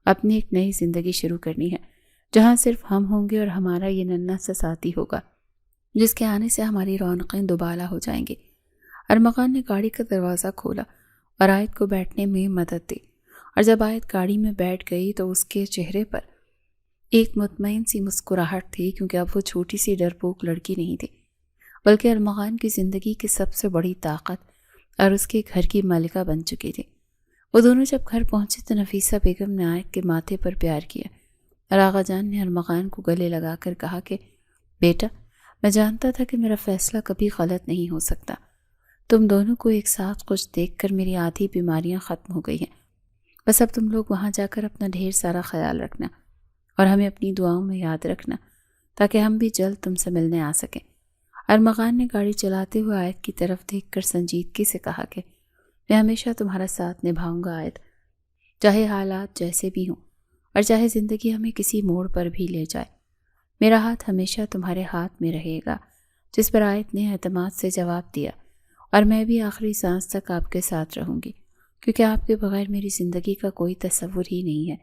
اپنی ایک نئی زندگی شروع کرنی ہے جہاں صرف ہم ہوں گے اور ہمارا یہ ننھا سا ساتھی ہوگا جس کے آنے سے ہماری رونقیں دوبالا ہو جائیں گی۔ ارمغان نے گاڑی کا دروازہ کھولا اور آیت کو بیٹھنے میں مدد دی، اور جب آیت گاڑی میں بیٹھ گئی تو اس کے چہرے پر ایک مطمئن سی مسکراہٹ تھی، کیونکہ اب وہ چھوٹی سی ڈرپوک لڑکی نہیں تھی بلکہ ارمغان کی زندگی کی سب سے بڑی طاقت اور اس کے گھر کی مالکہ بن چکی تھی۔ وہ دونوں جب گھر پہنچے تو نفیسہ بیگم نے آیت کے ماتھے پر پیار کیا اور آغا جان نے ارمغان کو گلے لگا کر کہا کہ بیٹا، میں جانتا تھا کہ میرا فیصلہ کبھی غلط نہیں ہو سکتا۔ تم دونوں کو ایک ساتھ خوش دیکھ کر میری آدھی بیماریاں ختم ہو گئی ہیں۔ بس اب تم لوگ وہاں جا کر اپنا ڈھیر سارا خیال رکھنا اور ہمیں اپنی دعاؤں میں یاد رکھنا تاکہ ہم بھی جلد تم سے ملنے آ سکیں۔ ارمغان نے گاڑی چلاتے ہوئے آیت کی طرف دیکھ کر سنجیدگی سے کہا کہ میں ہمیشہ تمہارا ساتھ نبھاؤں گا آیت، چاہے حالات جیسے بھی ہوں اور چاہے زندگی ہمیں کسی موڑ پر بھی لے جائے۔ میرا ہاتھ ہمیشہ تمہارے ہاتھ میں رہے گا۔ جس پر آیت نے اعتماد سے جواب دیا، اور میں بھی آخری سانس تک آپ کے ساتھ رہوں گی، کیونکہ آپ کے بغیر میری زندگی کا کوئی تصور ہی نہیں ہے۔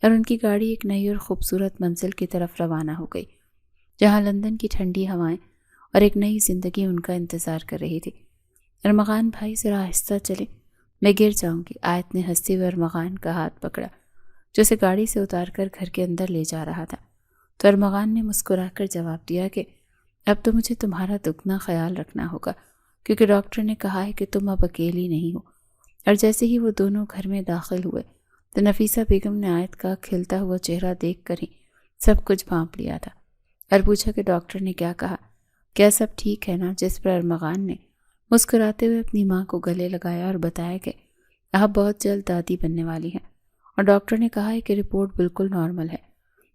اور ان کی گاڑی ایک نئی اور خوبصورت منزل کی طرف روانہ ہو گئی جہاں لندن کی ٹھنڈی ہوائیں اور ایک نئی زندگی ان کا انتظار کر رہی تھی۔ ارمغان بھائی ذرا آہستہ چلے، میں گر جاؤں گی، آیت نے ہنستے ہوئے ارمغان کا ہاتھ پکڑا جو اسے گاڑی سے اتار کر گھر کے اندر لے جا رہا تھا۔ تو ارمغان نے مسکرا کر جواب دیا کہ اب تو مجھے تمہارا دگنا خیال رکھنا ہوگا، کیونکہ ڈاکٹر نے کہا ہے کہ تم اب اکیلی نہیں ہو۔ اور جیسے ہی وہ دونوں گھر میں داخل ہوئے تو نفیسہ بیگم نے آیت کا کھلتا ہوا چہرہ دیکھ کر ہی سب کچھ بھانپ لیا تھا اور پوچھا کہ ڈاکٹر نے کیا کہا، کیا سب ٹھیک ہے نا؟ جس پر ارمغان نے مسکراتے ہوئے اپنی ماں کو گلے لگایا اور بتایا کہ آپ بہت جلد دادی بننے والی ہیں اور ڈاکٹر نے کہا ہے کہ رپورٹ بالکل نارمل ہے۔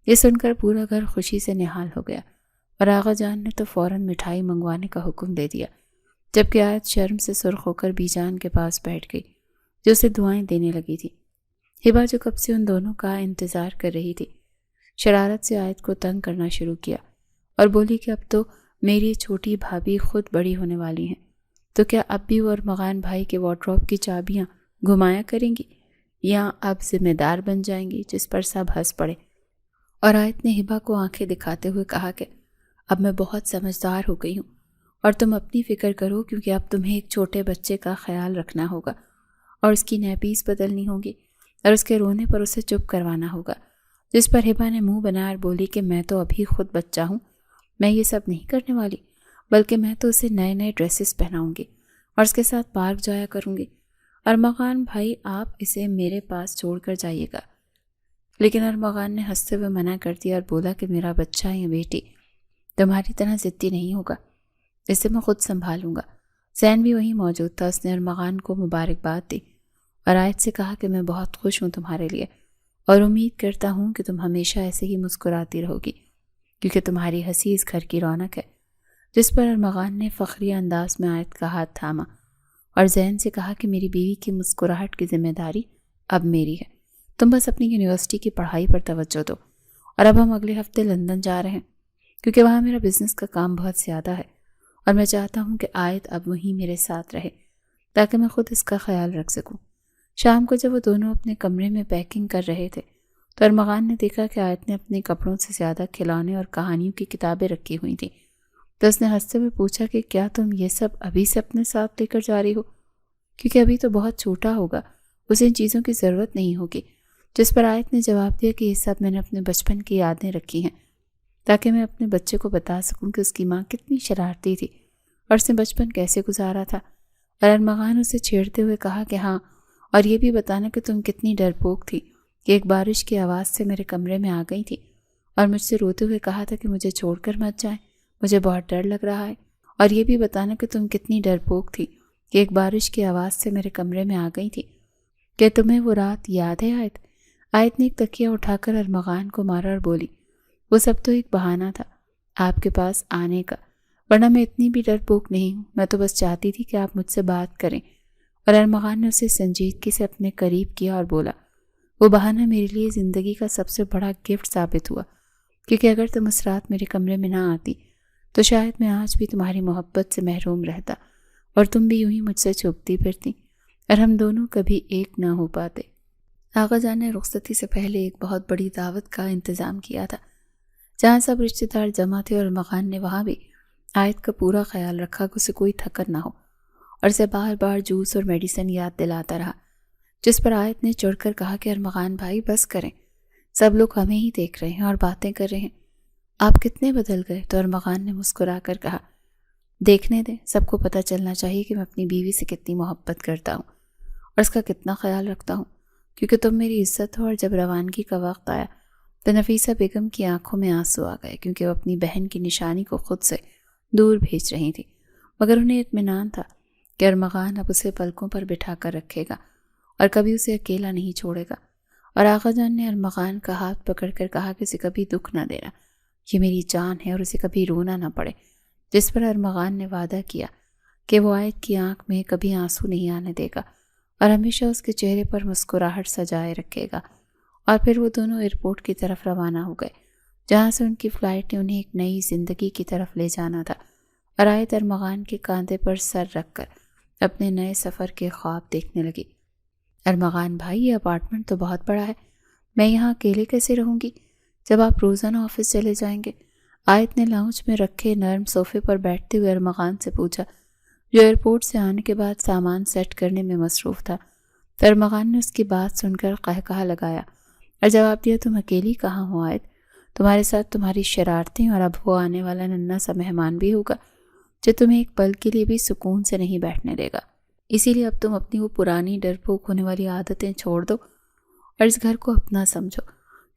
یہ سن کر پورا گھر خوشی سے نہال ہو گیا اور آغا جان نے تو فوراً مٹھائی منگوانے کا حکم دے دیا، جبکہ آیت شرم سے سرخ ہو کر بی جان کے پاس بیٹھ گئی جو اسے دعائیں دینے لگی تھی۔ ہبا جو کب سے ان دونوں کا انتظار کر رہی تھی، شرارت سے آیت کو تنگ کرنا شروع کیا اور بولی کہ اب تو میری چھوٹی بھابھی خود بڑی ہونے والی ہیں، تو کیا اب بھی وہ ارمغان بھائی کے وارڈروب کی چابیاں گھمایا کریں گی یا اب ذمہ دار بن جائیں گی؟ جس پر سب ہنس پڑے اور آیت نے ہبا کو آنکھیں دکھاتے ہوئے کہا کہ اب میں بہت سمجھدار ہو گئی ہوں اور تم اپنی فکر کرو، کیونکہ اب تمہیں ایک چھوٹے بچے کا خیال رکھنا ہوگا اور اس کی نیپیز بدلنی ہوگی اور اس کے رونے پر اسے چپ کروانا ہوگا۔ جس پر ہبا نے منہ بنا اور بولی کہ میں تو ابھی خود بچہ ہوں، میں یہ سب نہیں کرنے والی، بلکہ میں تو اسے نئے نئے ڈریسز پہناؤں گی اور اس کے ساتھ پارک جایا کروں گی۔ ارمغان بھائی آپ اسے میرے پاس چھوڑ کر جائیے گا۔ لیکن ارمغان نے ہنستے ہوئے منع کر دیا اور بولا کہ میرا بچہ یا بیٹی تمہاری طرح ضدی نہیں ہوگا، اسے میں خود سنبھالوں گا۔ زین بھی وہیں موجود تھا، اس نے ارمغان کو مبارکباد دی اور آیت سے کہا کہ میں بہت خوش ہوں تمہارے لیے اور امید کرتا ہوں کہ تم ہمیشہ ایسے ہی مسکراتی رہو گی، کیونکہ تمہاری ہنسی اس گھر کی رونق ہے۔ جس پر ارمغان نے فخری انداز میں آیت کا ہاتھ تھاما اور زین سے کہا کہ میری بیوی کی مسکراہٹ کی ذمہ داری اب میری ہے، تم بس اپنی یونیورسٹی کی پڑھائی پر توجہ دو۔ اور اب ہم اگلے ہفتے لندن جا رہے ہیں کیونکہ وہاں میرا بزنس کا کام بہت زیادہ ہے اور میں چاہتا ہوں کہ آیت اب وہیں میرے ساتھ رہے تاکہ میں خود اس کا خیال رکھ سکوں۔ شام کو جب وہ دونوں اپنے کمرے میں پیکنگ کر رہے تھے تو ارمغان نے دیکھا کہ آیت نے اپنے کپڑوں سے زیادہ کھلونے اور کہانیوں کی کتابیں رکھی ہوئی تھیں، تو اس نے ہنستے ہوئے پوچھا کہ کیا تم یہ سب ابھی سے اپنے ساتھ لے کر جا رہی ہو؟ کیونکہ ابھی تو بہت چھوٹا ہوگا، اسے ان چیزوں کی ضرورت نہیں ہوگی۔ جس پر آیت نے جواب دیا کہ یہ سب میں نے اپنے بچپن کی یادیں رکھی ہیں تاکہ میں اپنے بچے کو بتا سکوں کہ اس کی ماں کتنی شرارتی تھی اور اس نے بچپن کیسے گزارا تھا۔ اور ارمغان اسے چھیڑتے ہوئے کہا کہ ہاں، اور یہ بھی بتانا کہ تم کتنی ڈرپوک تھی کہ ایک بارش کی آواز سے میرے کمرے میں آ گئی تھی اور مجھ سے روتے ہوئے کہا تھا کہ مجھے چھوڑ کر مت جائیں، مجھے بہت ڈر لگ رہا ہے۔ اور یہ بھی بتانا کہ تم کتنی ڈرپوک تھی کہ ایک بارش کی آواز سے میرے کمرے میں آ گئی تھی۔ کہ تمہیں وہ رات یاد ہے آیت؟ آیت نے ایک تکیہ اٹھا کر ارمغان کو مارا اور بولی وہ سب تو ایک بہانہ تھا آپ کے پاس آنے کا، ورنہ میں اتنی بھی ڈرپوک نہیں ہوں. میں تو بس چاہتی تھی کہ آپ مجھ سے بات کریں. اور ارمغان نے اسے سنجیدگی سے اپنے قریب کیا اور بولا، وہ بہانہ میرے لیے زندگی کا سب سے بڑا گفٹ ثابت ہوا، کیونکہ اگر تم اس رات میرے کمرے میں نہ آتی تو شاید میں آج بھی تمہاری محبت سے محروم رہتا اور تم بھی یوں ہی مجھ سے چھپتی پھرتی اور ہم دونوں کبھی ایک نہ ہو پاتے. آغا جان نے رخصتی سے پہلے ایک بہت بڑی دعوت کا انتظام کیا تھا جہاں سب رشتہ دار جمع تھے، اور ارمغان نے وہاں بھی آیت کا پورا خیال رکھا کہ اسے کوئی تھکن نہ ہو، اور اسے بار بار جوس اور میڈیسن یاد دلاتا رہا. جس پر آیت نے چڑھ کر کہا کہ ارمغان بھائی بس کریں، سب لوگ ہمیں ہی دیکھ رہے ہیں اور باتیں کر رہے ہیں، آپ کتنے بدل گئے. تو ارمغان نے مسکرا کر کہا، دیکھنے دیں، سب کو پتہ چلنا چاہیے کہ میں اپنی بیوی سے کتنی محبت کرتا ہوں اور اس کا کتنا خیال رکھتا ہوں، کیونکہ تم میری عزت ہو. اور جب روانگی کا وقت آیا تو نفیسہ بیگم کی آنکھوں میں آنسو آ گئے، کیونکہ وہ اپنی بہن کی نشانی کو خود سے دور بھیج رہی تھی، مگر انہیں اطمینان تھا کہ ارمغان اب اسے پلکوں پر بٹھا کر رکھے گا اور کبھی اسے اکیلا نہیں چھوڑے گا. اور آغا جان نے ارمغان کا ہاتھ پکڑ کر کہا کہ اسے کبھی دکھ نہ دینا، یہ میری جان ہے اور اسے کبھی رونا نہ پڑے. جس پر ارمغان نے وعدہ کیا کہ وہ آیت کی آنکھ میں کبھی آنسو نہیں آنے دے گا اور ہمیشہ اس کے چہرے پر مسکراہٹ سجائے رکھے گا. اور پھر وہ دونوں ایئرپورٹ کی طرف روانہ ہو گئے، جہاں سے ان کی فلائٹ نے انہیں ایک نئی زندگی کی طرف لے جانا تھا. اور آیت ارمغان کے کاندھے پر سر رکھ کر اپنے نئے سفر کے خواب دیکھنے لگی. ارمغان بھائی، یہ اپارٹمنٹ تو بہت بڑا ہے، میں یہاں اکیلے کیسے رہوں گی جب آپ روزانہ آفس چلے جائیں گے؟ آیت نے لاؤنج میں رکھے نرم صوفے پر بیٹھتے ہوئے ارمغان سے پوچھا، جو ایئرپورٹ سے آنے کے بعد سامان سیٹ کرنے میں مصروف تھا. تو ارمغان نے اس کی بات سن کر قہقہہ لگایا اور جواب دیا، تم اکیلی کہاں ہو آیت، تمہارے ساتھ تمہاری شرارتیں اور اب وہ آنے والا ننھا سا مہمان بھی ہوگا جو تمہیں ایک پل کے لیے بھی سکون سے نہیں بیٹھنے دے گا. اسی لیے اب تم اپنی وہ پرانی ڈرپوک ہونے والی عادتیں چھوڑ دو اور اس گھر کو اپنا سمجھو،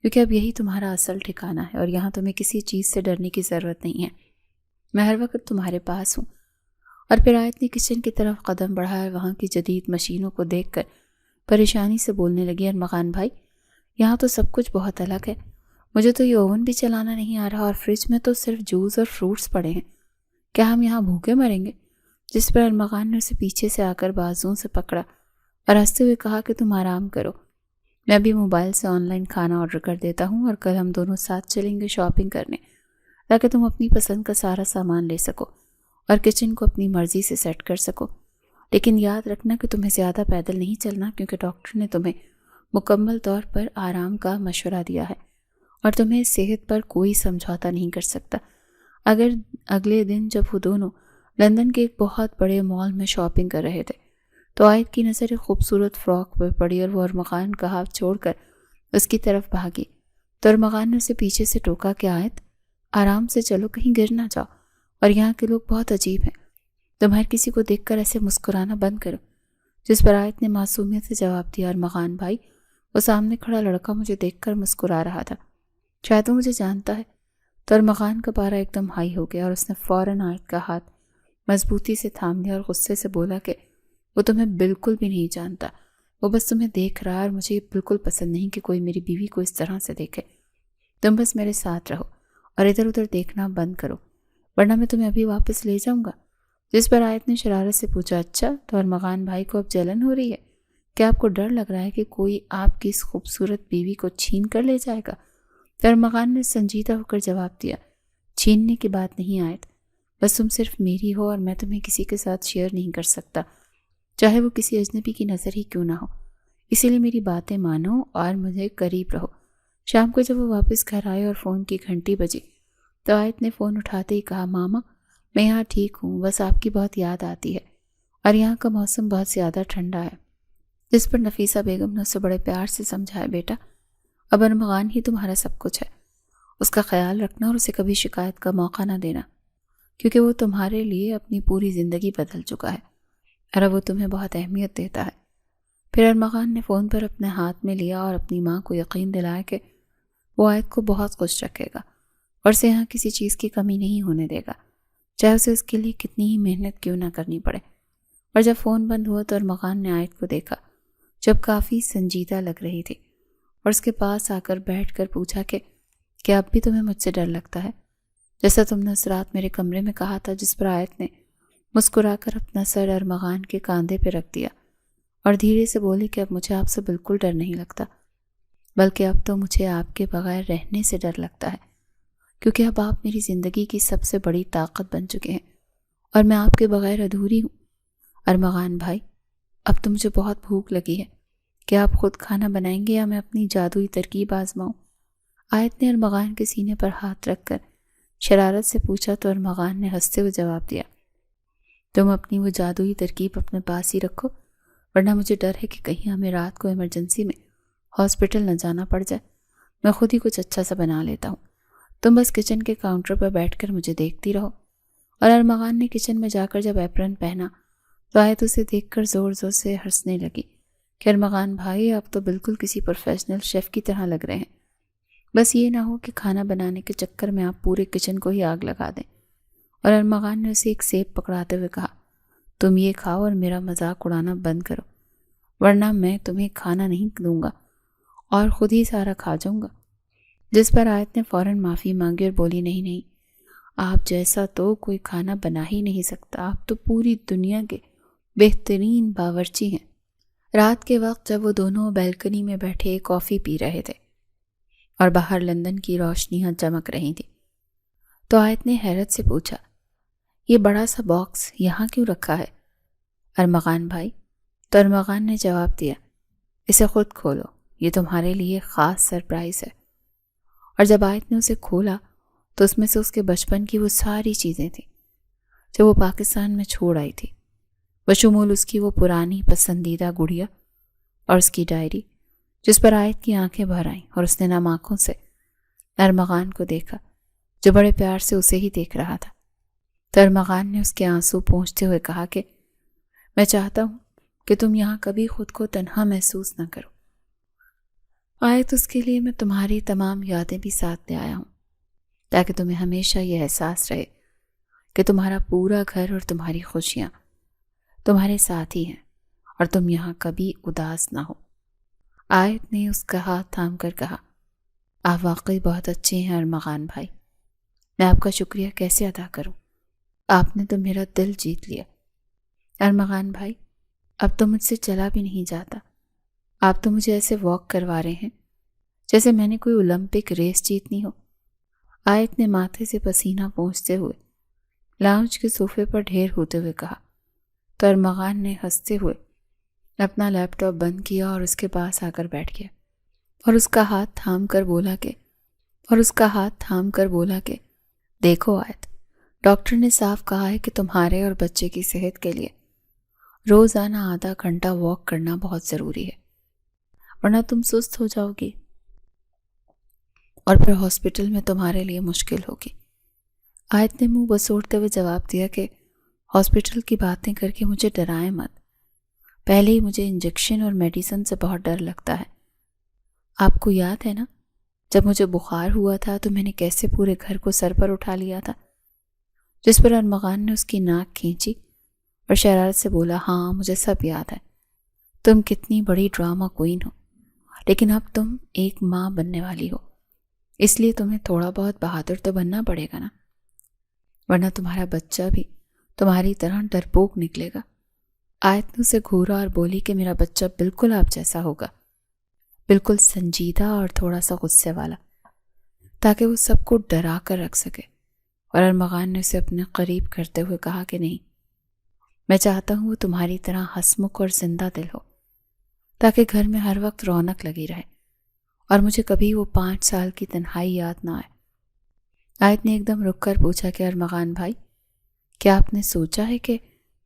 کیونکہ اب یہی تمہارا اصل ٹھکانہ ہے اور یہاں تمہیں کسی چیز سے ڈرنے کی ضرورت نہیں ہے. میں ہر وقت تمہارے پاس ہوں. اور پھر آیت نے کچن کی طرف قدم بڑھایا، وہاں کی جدید مشینوں کو دیکھ کر پریشانی سے بولنے لگی، ارمغان بھائی، یہاں تو سب کچھ بہت الگ ہے، مجھے تو یہ اوون بھی چلانا نہیں آ رہا اور فریج میں تو صرف جوس اور فروٹس پڑے ہیں، کیا ہم یہاں بھوکے مریں گے؟ جس پر ارمغان نے اسے پیچھے سے آ کر بازوؤں سے پکڑا اور ہنستے ہوئے کہا کہ تم آرام کرو، میں ابھی موبائل سے آن لائن کھانا آرڈر کر دیتا ہوں اور کل ہم دونوں ساتھ چلیں گے شاپنگ کرنے، تاکہ تم اپنی پسند کا سارا سامان لے سکو اور کچن کو اپنی مرضی سے سیٹ کر سکو. لیکن یاد رکھنا کہ تمہیں زیادہ پیدل نہیں چلنا، کیونکہ ڈاکٹر نے تمہیں مکمل طور پر آرام کا مشورہ دیا ہے اور تمہیں صحت پر کوئی سمجھوتا نہیں کر سکتا. اگر اگلے دن جب وہ دونوں لندن کے ایک بہت بڑے مال میں شاپنگ کر رہے تھے تو آیت کی نظر ایک خوبصورت فراک پر پڑی اور وہ ارمغان کا ہاتھ چھوڑ کر اس کی طرف بھاگی. تو ارمغان نے اسے پیچھے سے ٹوکا کہ آیت، آرام سے چلو، کہیں گر نہ جاؤ، اور یہاں کے لوگ بہت عجیب ہیں، تم ہر کسی کو دیکھ کر ایسے مسکرانا بند کرو. جس پر آیت نے معصومیت سے جواب دیا، ارمغان بھائی، وہ سامنے کھڑا لڑکا مجھے دیکھ کر مسکرا رہا تھا، شاید وہ مجھے جانتا ہے. تو ارمغان کا پارا ایک دم ہائی ہو گیا اور اس نے فوراً آیت کا ہاتھ مضبوطی سے تھام لیا اور غصے سے بولا کہ وہ تمہیں بالکل بھی نہیں جانتا، وہ بس تمہیں دیکھ رہا ہے اور مجھے بالکل پسند نہیں کہ کوئی میری بیوی کو اس طرح سے دیکھے. تم بس میرے ساتھ رہو اور ادھر ادھر دیکھنا بند کرو، ورنہ میں تمہیں ابھی واپس لے جاؤں گا. جس پر آیت نے شرارت سے پوچھا، اچھا، تو ارمغان بھائی کو اب جلن ہو رہی ہے؟ کیا آپ کو ڈر لگ رہا ہے کہ کوئی آپ کی اس خوبصورت بیوی کو چھین کر لے جائے گا؟ تو ارمغان نے سنجیدہ ہو کر جواب دیا، چھیننے کی بات نہیں آیت، بس تم صرف میری ہو اور میں تمہیں کسی کے ساتھ شیئر نہیں کر سکتا، چاہے وہ کسی اجنبی کی نظر ہی کیوں نہ ہو. اسی لیے میری باتیں مانو اور مجھے قریب رہو. شام کو جب وہ واپس گھر آئے اور فون کی گھنٹی بجی تو آیت نے فون اٹھاتے ہی کہا، ماما، میں یہاں ٹھیک ہوں، بس آپ کی بہت یاد آتی ہے اور یہاں کا موسم بہت زیادہ ٹھنڈا ہے. جس پر نفیسہ بیگم نے اسے بڑے پیار سے سمجھایا، بیٹا، اب ارمغان ہی تمہارا سب کچھ ہے، اس کا خیال رکھنا اور اسے کبھی شکایت کا موقع نہ دینا، کیونکہ وہ تمہارے لیے اپنی پوری زندگی بدل چکا ہے اور اب وہ تمہیں بہت اہمیت دیتا ہے. پھر ارمغان نے فون پر اپنے ہاتھ میں لیا اور اپنی ماں کو یقین دلایا کہ وہ آیت کو بہت خوش رکھے گا اور اسے یہاں کسی چیز کی کمی نہیں ہونے دے گا، چاہے اسے اس کے لیے کتنی ہی محنت کیوں نہ کرنی پڑے. اور جب فون بند ہوا تو ارمغان نے آیت کو دیکھا جب کافی سنجیدہ لگ رہی تھی اور اس کے پاس آ کر بیٹھ کر پوچھا کہ کہ اب بھی تمہیں مجھ سے ڈر لگتا ہے، جیسا تم نے اس رات میرے کمرے میں کہا تھا، جس پر آیت نے مسکرا کر اپنا سر ارمغان کے کاندھے پہ رکھ دیا اور دھیرے سے بولی کہ اب مجھے آپ سے بالکل ڈر نہیں لگتا، بلکہ اب تو مجھے آپ کے بغیر رہنے سے ڈر لگتا ہے، کیونکہ اب آپ میری زندگی کی سب سے بڑی طاقت بن چکے ہیں اور میں آپ کے بغیر ادھوری ہوں۔ ارمغان بھائی، اب تو مجھے بہت بھوک لگی ہے، کیا آپ خود کھانا بنائیں گے یا میں اپنی جادوئی ترکیب آزماؤں؟ آیت نے ارمغان کے سینے پر ہاتھ رکھ کر شرارت سے پوچھا تو ارمغان نے ہنستے ہوئے جواب دیا، تم اپنی وہ جادوئی ترکیب اپنے پاس ہی رکھو، ورنہ مجھے ڈر ہے کہ کہیں ہمیں رات کو ایمرجنسی میں ہاسپٹل نہ جانا پڑ جائے، میں خود ہی کچھ اچھا سا بنا لیتا ہوں، تم بس کچن کے کاؤنٹر پر بیٹھ کر مجھے دیکھتی رہو۔ اور ارمغان نے کچن میں جا کر جب ایپرن پہنا تو آیت اسے دیکھ کر زور زور سے ہنسنے لگی کہ ارمغان بھائی، آپ تو بالکل کسی پروفیشنل شیف کی طرح لگ رہے ہیں، بس یہ نہ ہو کہ کھانا بنانے کے چکر میں آپ پورے کچن کو ہی آگ لگا دیں۔ اور ارمغان نے اسے ایک سیب پکڑاتے ہوئے کہا، تم یہ کھاؤ اور میرا مذاق اڑانا بند کرو، ورنہ میں تمہیں کھانا نہیں دوں گا اور خود ہی سارا کھا جاؤں گا۔ جس پر آیت نے فوراً معافی مانگی اور بولی، نہیں نہیں، آپ جیسا تو کوئی کھانا بنا ہی نہیں سکتا، آپ تو پوری دنیا کے بہترین باورچی ہیں۔ رات کے وقت جب وہ دونوں بیلکنی میں بیٹھے کافی پی رہے تھے اور باہر لندن کی روشنیاں چمک رہی تھیں تو آیت نے حیرت سے پوچھا، یہ بڑا سا باکس یہاں کیوں رکھا ہے ارمغان بھائی؟ تو ارمغان نے جواب دیا، اسے خود کھولو، یہ تمہارے لیے خاص سرپرائز ہے۔ اور جب آیت نے اسے کھولا تو اس میں سے اس کے بچپن کی وہ ساری چیزیں تھیں جو وہ پاکستان میں چھوڑ آئی تھی، بشمول اس کی وہ پرانی پسندیدہ گڑیا اور اس کی ڈائری، جس پر آیت کی آنکھیں بھر آئیں اور اس نے نم آنکھوں سے ارمغان کو دیکھا جو بڑے پیار سے اسے ہی دیکھ رہا تھا۔ تو ارمغان نے اس کے آنسو پونچھتے ہوئے کہا کہ میں چاہتا ہوں کہ تم یہاں کبھی خود کو تنہا محسوس نہ کرو، آیت اس کے لیے میں تمہاری تمام یادیں بھی ساتھ لے آیا ہوں، تاکہ تمہیں ہمیشہ یہ احساس رہے کہ تمہارا پورا گھر اور تمہاری خوشیاں تمہارے ساتھ ہی ہیں اور تم یہاں کبھی اداس نہ ہو۔ آیت نے اس کا ہاتھ تھام کر کہا، آپ واقعی بہت اچھے ہیں ارمغان بھائی، میں آپ کا شکریہ کیسے ادا کروں، آپ نے تو میرا دل جیت لیا۔ ارمغان بھائی، اب تو مجھ سے چلا بھی نہیں جاتا، آپ تو مجھے ایسے واک کروا رہے ہیں جیسے میں نے کوئی اولمپک ریس جیتنی ہو۔ آیت نے ماتھے سے پسینہ پونچھتے ہوئے لاؤنج کے صوفے پر ڈھیر ہوتے ہوئے کہا، تو ارمغان نے ہنستے ہوئے اپنا لیپ ٹاپ بند کیا اور اس کے پاس آ کر بیٹھ گیا اور اس کا ہاتھ تھام کر بولا کہ دیکھو آیت، ڈاکٹر نے صاف کہا ہے کہ تمہارے اور بچے کی صحت کے لیے روزانہ آدھا گھنٹہ واک کرنا بہت ضروری ہے، ورنہ تم سست ہو جاؤ گی اور پھر ہاسپٹل میں تمہارے لیے مشکل ہوگی۔ آیت نے منہ بسوڑتے ہوئے جواب دیا کہ ہاسپٹل کی باتیں کر کے مجھے ڈرائیں مت، پہلے ہی مجھے انجیکشن اور میڈیسن سے بہت ڈر لگتا ہے۔ آپ کو یاد ہے نا جب مجھے بخار ہوا تھا تو میں نے کیسے پورے گھر کو سر پر اٹھا لیا تھا؟ جس پر ارمغان نے اس کی ناک کھینچی اور شرارت سے بولا، ہاں مجھے سب یاد ہے، تم کتنی بڑی ڈرامہ کوئین ہو، لیکن اب تم ایک ماں بننے والی ہو، اس لیے تمہیں تھوڑا بہت بہادر تو بننا پڑے گا نا، ورنہ تمہارا بچہ بھی تمہاری طرح ڈرپوک نکلے گا۔ آیت نے اسے گھورا اور بولی کہ میرا بچہ بالکل آپ جیسا ہوگا، بالکل سنجیدہ اور تھوڑا سا غصے والا، تاکہ وہ سب کو ڈرا کر رکھ سکے۔ اور ارمغان نے اسے اپنے قریب کرتے ہوئے کہا کہ نہیں، میں چاہتا ہوں وہ تمہاری طرح ہنسمکھ اور زندہ دل ہو، تاکہ گھر میں ہر وقت رونق لگی رہے اور مجھے کبھی وہ 5 سال کی تنہائی یاد نہ آئے۔ آیت نے ایک دم رک کر پوچھا کہ ارمغان بھائی، کیا آپ نے سوچا ہے کہ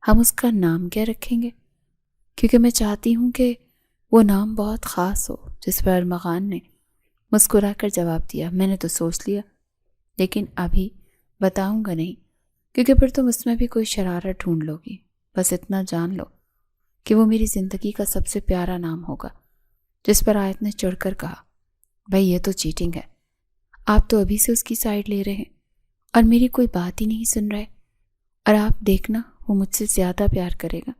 ہم اس کا نام کیا رکھیں گے؟ کیونکہ میں چاہتی ہوں کہ وہ نام بہت خاص ہو۔ جس پر ارمغان نے مسکرا کر جواب دیا، میں نے تو سوچ لیا، لیکن ابھی بتاؤں گا نہیں، کیونکہ پھر تم اس میں بھی کوئی شرارت ڈھونڈ لو گی۔ بس اتنا جان لو کہ وہ میری زندگی کا سب سے پیارا نام ہوگا۔ جس پر آیت نے چڑھ کر کہا، بھائی یہ تو چیٹنگ ہے، آپ تو ابھی سے اس کی سائیڈ لے رہے ہیں اور میری کوئی بات ہی نہیں سن رہے، اور آپ دیکھنا وہ مجھ سے زیادہ پیار کرے گا۔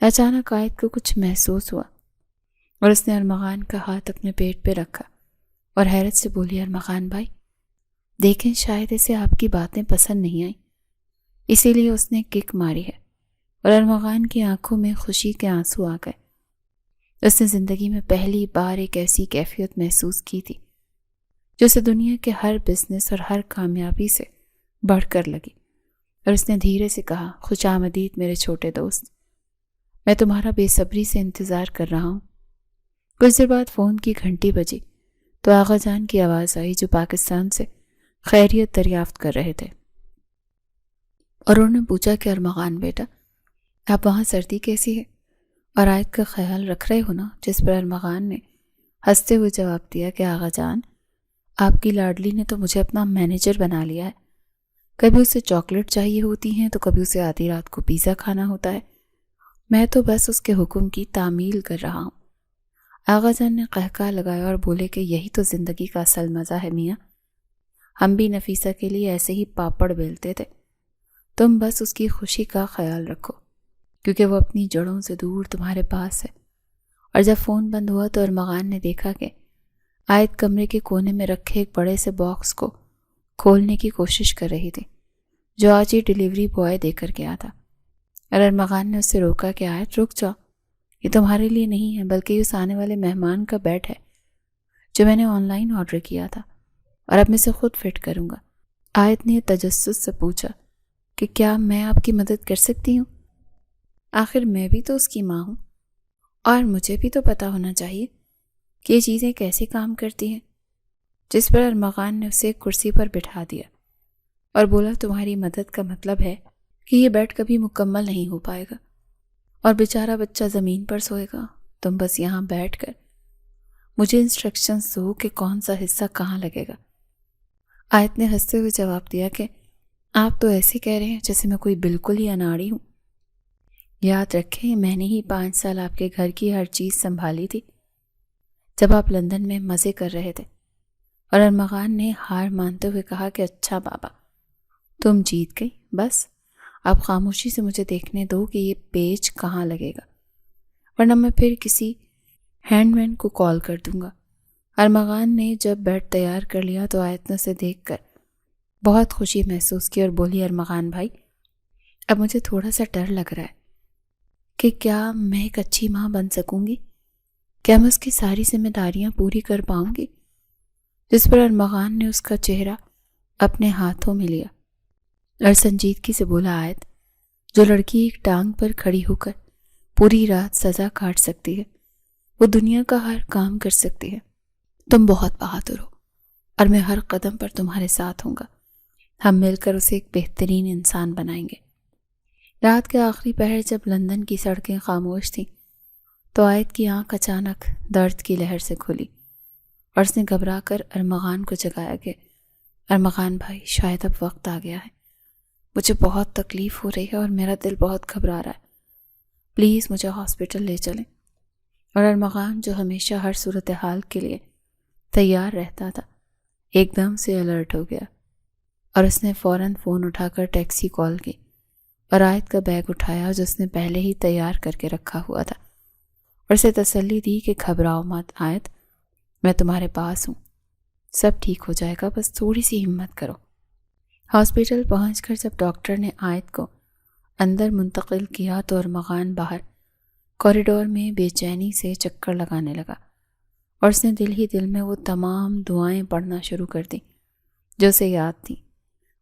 اچانک آیت کو کچھ محسوس ہوا اور اس نے ارمغان کا ہاتھ اپنے پیٹ پہ رکھا اور حیرت سے بولی ارمغان بھائی دیکھیں شاید اسے آپ کی باتیں پسند نہیں آئیں، اسی لیے اس نے کک ماری ہے۔ اور ارمغان کی آنکھوں میں خوشی کے آنسو آ گئے۔ اس نے زندگی میں پہلی بار ایک ایسی کیفیت محسوس کی تھی جو اسے دنیا کے ہر بزنس اور ہر کامیابی سے بڑھ کر لگی، اور اس نے دھیرے سے کہا خوش آمدید میرے چھوٹے دوست، میں تمہارا بے صبری سے انتظار کر رہا ہوں۔ کچھ دیر بعد فون کی گھنٹی بجی تو آغا جان کی آواز آئی جو پاکستان سے خیریت دریافت کر رہے تھے، اور انہوں نے پوچھا کہ ارمغان بیٹا آپ وہاں سردی کیسی ہے اور آیت کا خیال رکھ رہے ہو نا؟ جس پر ارمغان نے ہنستے ہوئے جواب دیا کہ آغا جان آپ کی لاڈلی نے تو مجھے اپنا مینیجر بنا لیا ہے، کبھی اسے چاکلیٹ چاہیے ہوتی ہیں تو کبھی اسے آدھی رات کو پیزا کھانا ہوتا ہے، میں تو بس اس کے حکم کی تعمیل کر رہا ہوں۔ آغا جان نے قہقہ لگایا اور بولے کہ یہی تو زندگی کا اصل مزہ ہے میاں، ہم بھی نفیسہ کے لیے ایسے ہی پاپڑ بیلتے تھے، تم بس اس کی خوشی کا خیال رکھو کیونکہ وہ اپنی جڑوں سے دور تمہارے پاس ہے۔ اور جب فون بند ہوا تو ارمغان نے دیکھا کہ آیت کمرے کے کونے میں رکھے ایک بڑے سے باکس کو کھولنے کی کوشش کر رہی تھی جو آج ہی ڈیلیوری بوائے دے کر گیا تھا، اور ارمغان نے اسے روکا کہ آیت رک جاؤ، یہ تمہارے لیے نہیں ہے بلکہ اس آنے والے مہمان کا بیڈ ہے جو میں نے آن لائن آرڈر کیا تھا اور اب میں اسے خود فٹ کروں گا۔ آیت نے تجسس سے پوچھا کہ کیا میں آپ کی مدد کر سکتی ہوں؟ آخر میں بھی تو اس کی ماں ہوں اور مجھے بھی تو پتہ ہونا چاہیے کہ یہ چیزیں کیسے کام کرتی ہیں۔ جس پر ارمغان نے اسے ایک کرسی پر بٹھا دیا اور بولا تمہاری مدد کا مطلب ہے کہ یہ بیڈ کبھی مکمل نہیں ہو پائے گا اور بیچارہ بچہ زمین پر سوئے گا، تم بس یہاں بیٹھ کر مجھے انسٹرکشنز دو کہ کون سا حصہ کہاں لگے گا۔ آیت نے ہنستے ہوئے جواب دیا کہ آپ تو ایسے کہہ رہے ہیں جیسے میں کوئی بالکل ہی اناڑی ہوں، یاد رکھیں میں نے ہی 5 سال آپ کے گھر کی ہر چیز سنبھالی تھی جب آپ لندن میں مزے کر رہے تھے۔ اور ارمغان نے ہار مانتے ہوئے کہا کہ اچھا بابا تم جیت گئی، بس آپ خاموشی سے مجھے دیکھنے دو کہ یہ پیج کہاں لگے گا ورنہ میں پھر کسی ہینڈ مین کو کال کر دوں گا۔ ارمغان نے جب بیڈ تیار کر لیا تو آیت نے اسے دیکھ کر بہت خوشی محسوس کی اور بولی ارمغان بھائی اب مجھے تھوڑا سا ڈر لگ رہا ہے کہ کیا میں ایک اچھی ماں بن سکوں گی، کیا میں اس کی ساری ذمہ داریاں پوری کر پاؤں گی؟ جس پر ارمغان نے اس کا چہرہ اپنے ہاتھوں میں لیا اور سنجیدگی سے بولا آیت جو لڑکی ایک ٹانگ پر کھڑی ہو کر پوری رات سزا کاٹ سکتی ہے وہ دنیا کا ہر کام کر سکتی ہے، تم بہت بہادر ہو اور میں ہر قدم پر تمہارے ساتھ ہوں گا، ہم مل کر اسے ایک بہترین انسان بنائیں گے۔ رات کے آخری پہر جب لندن کی سڑکیں خاموش تھیں تو آیت کی آنکھ اچانک درد کی لہر سے کھلی اور اس نے گھبرا کر ارمغان کو جگایا کہ ارمغان بھائی شاید اب وقت آ گیا ہے، مجھے بہت تکلیف ہو رہی ہے اور میرا دل بہت گھبرا رہا ہے، پلیز مجھے ہاسپٹل لے چلیں۔ اور ارمغان جو ہمیشہ ہر صورتحال کے لیے تیار رہتا تھا ایک دم سے الرٹ ہو گیا اور اس نے فوراً فون اٹھا کر ٹیکسی کال کی اور آیت کا بیگ اٹھایا جو اس نے پہلے ہی تیار کر کے رکھا ہوا تھا اور اسے تسلی دی کہ گھبراؤ مت آیت، میں تمہارے پاس ہوں، سب ٹھیک ہو جائے گا، بس تھوڑی سی ہمت کرو۔ ہاسپٹل پہنچ کر جب ڈاکٹر نے آیت کو اندر منتقل کیا تو ارمغان باہر کوریڈور میں بے چینی سے چکر لگانے لگا اور اس نے دل ہی دل میں وہ تمام دعائیں پڑھنا شروع کر دیں جو اسے یاد تھیں۔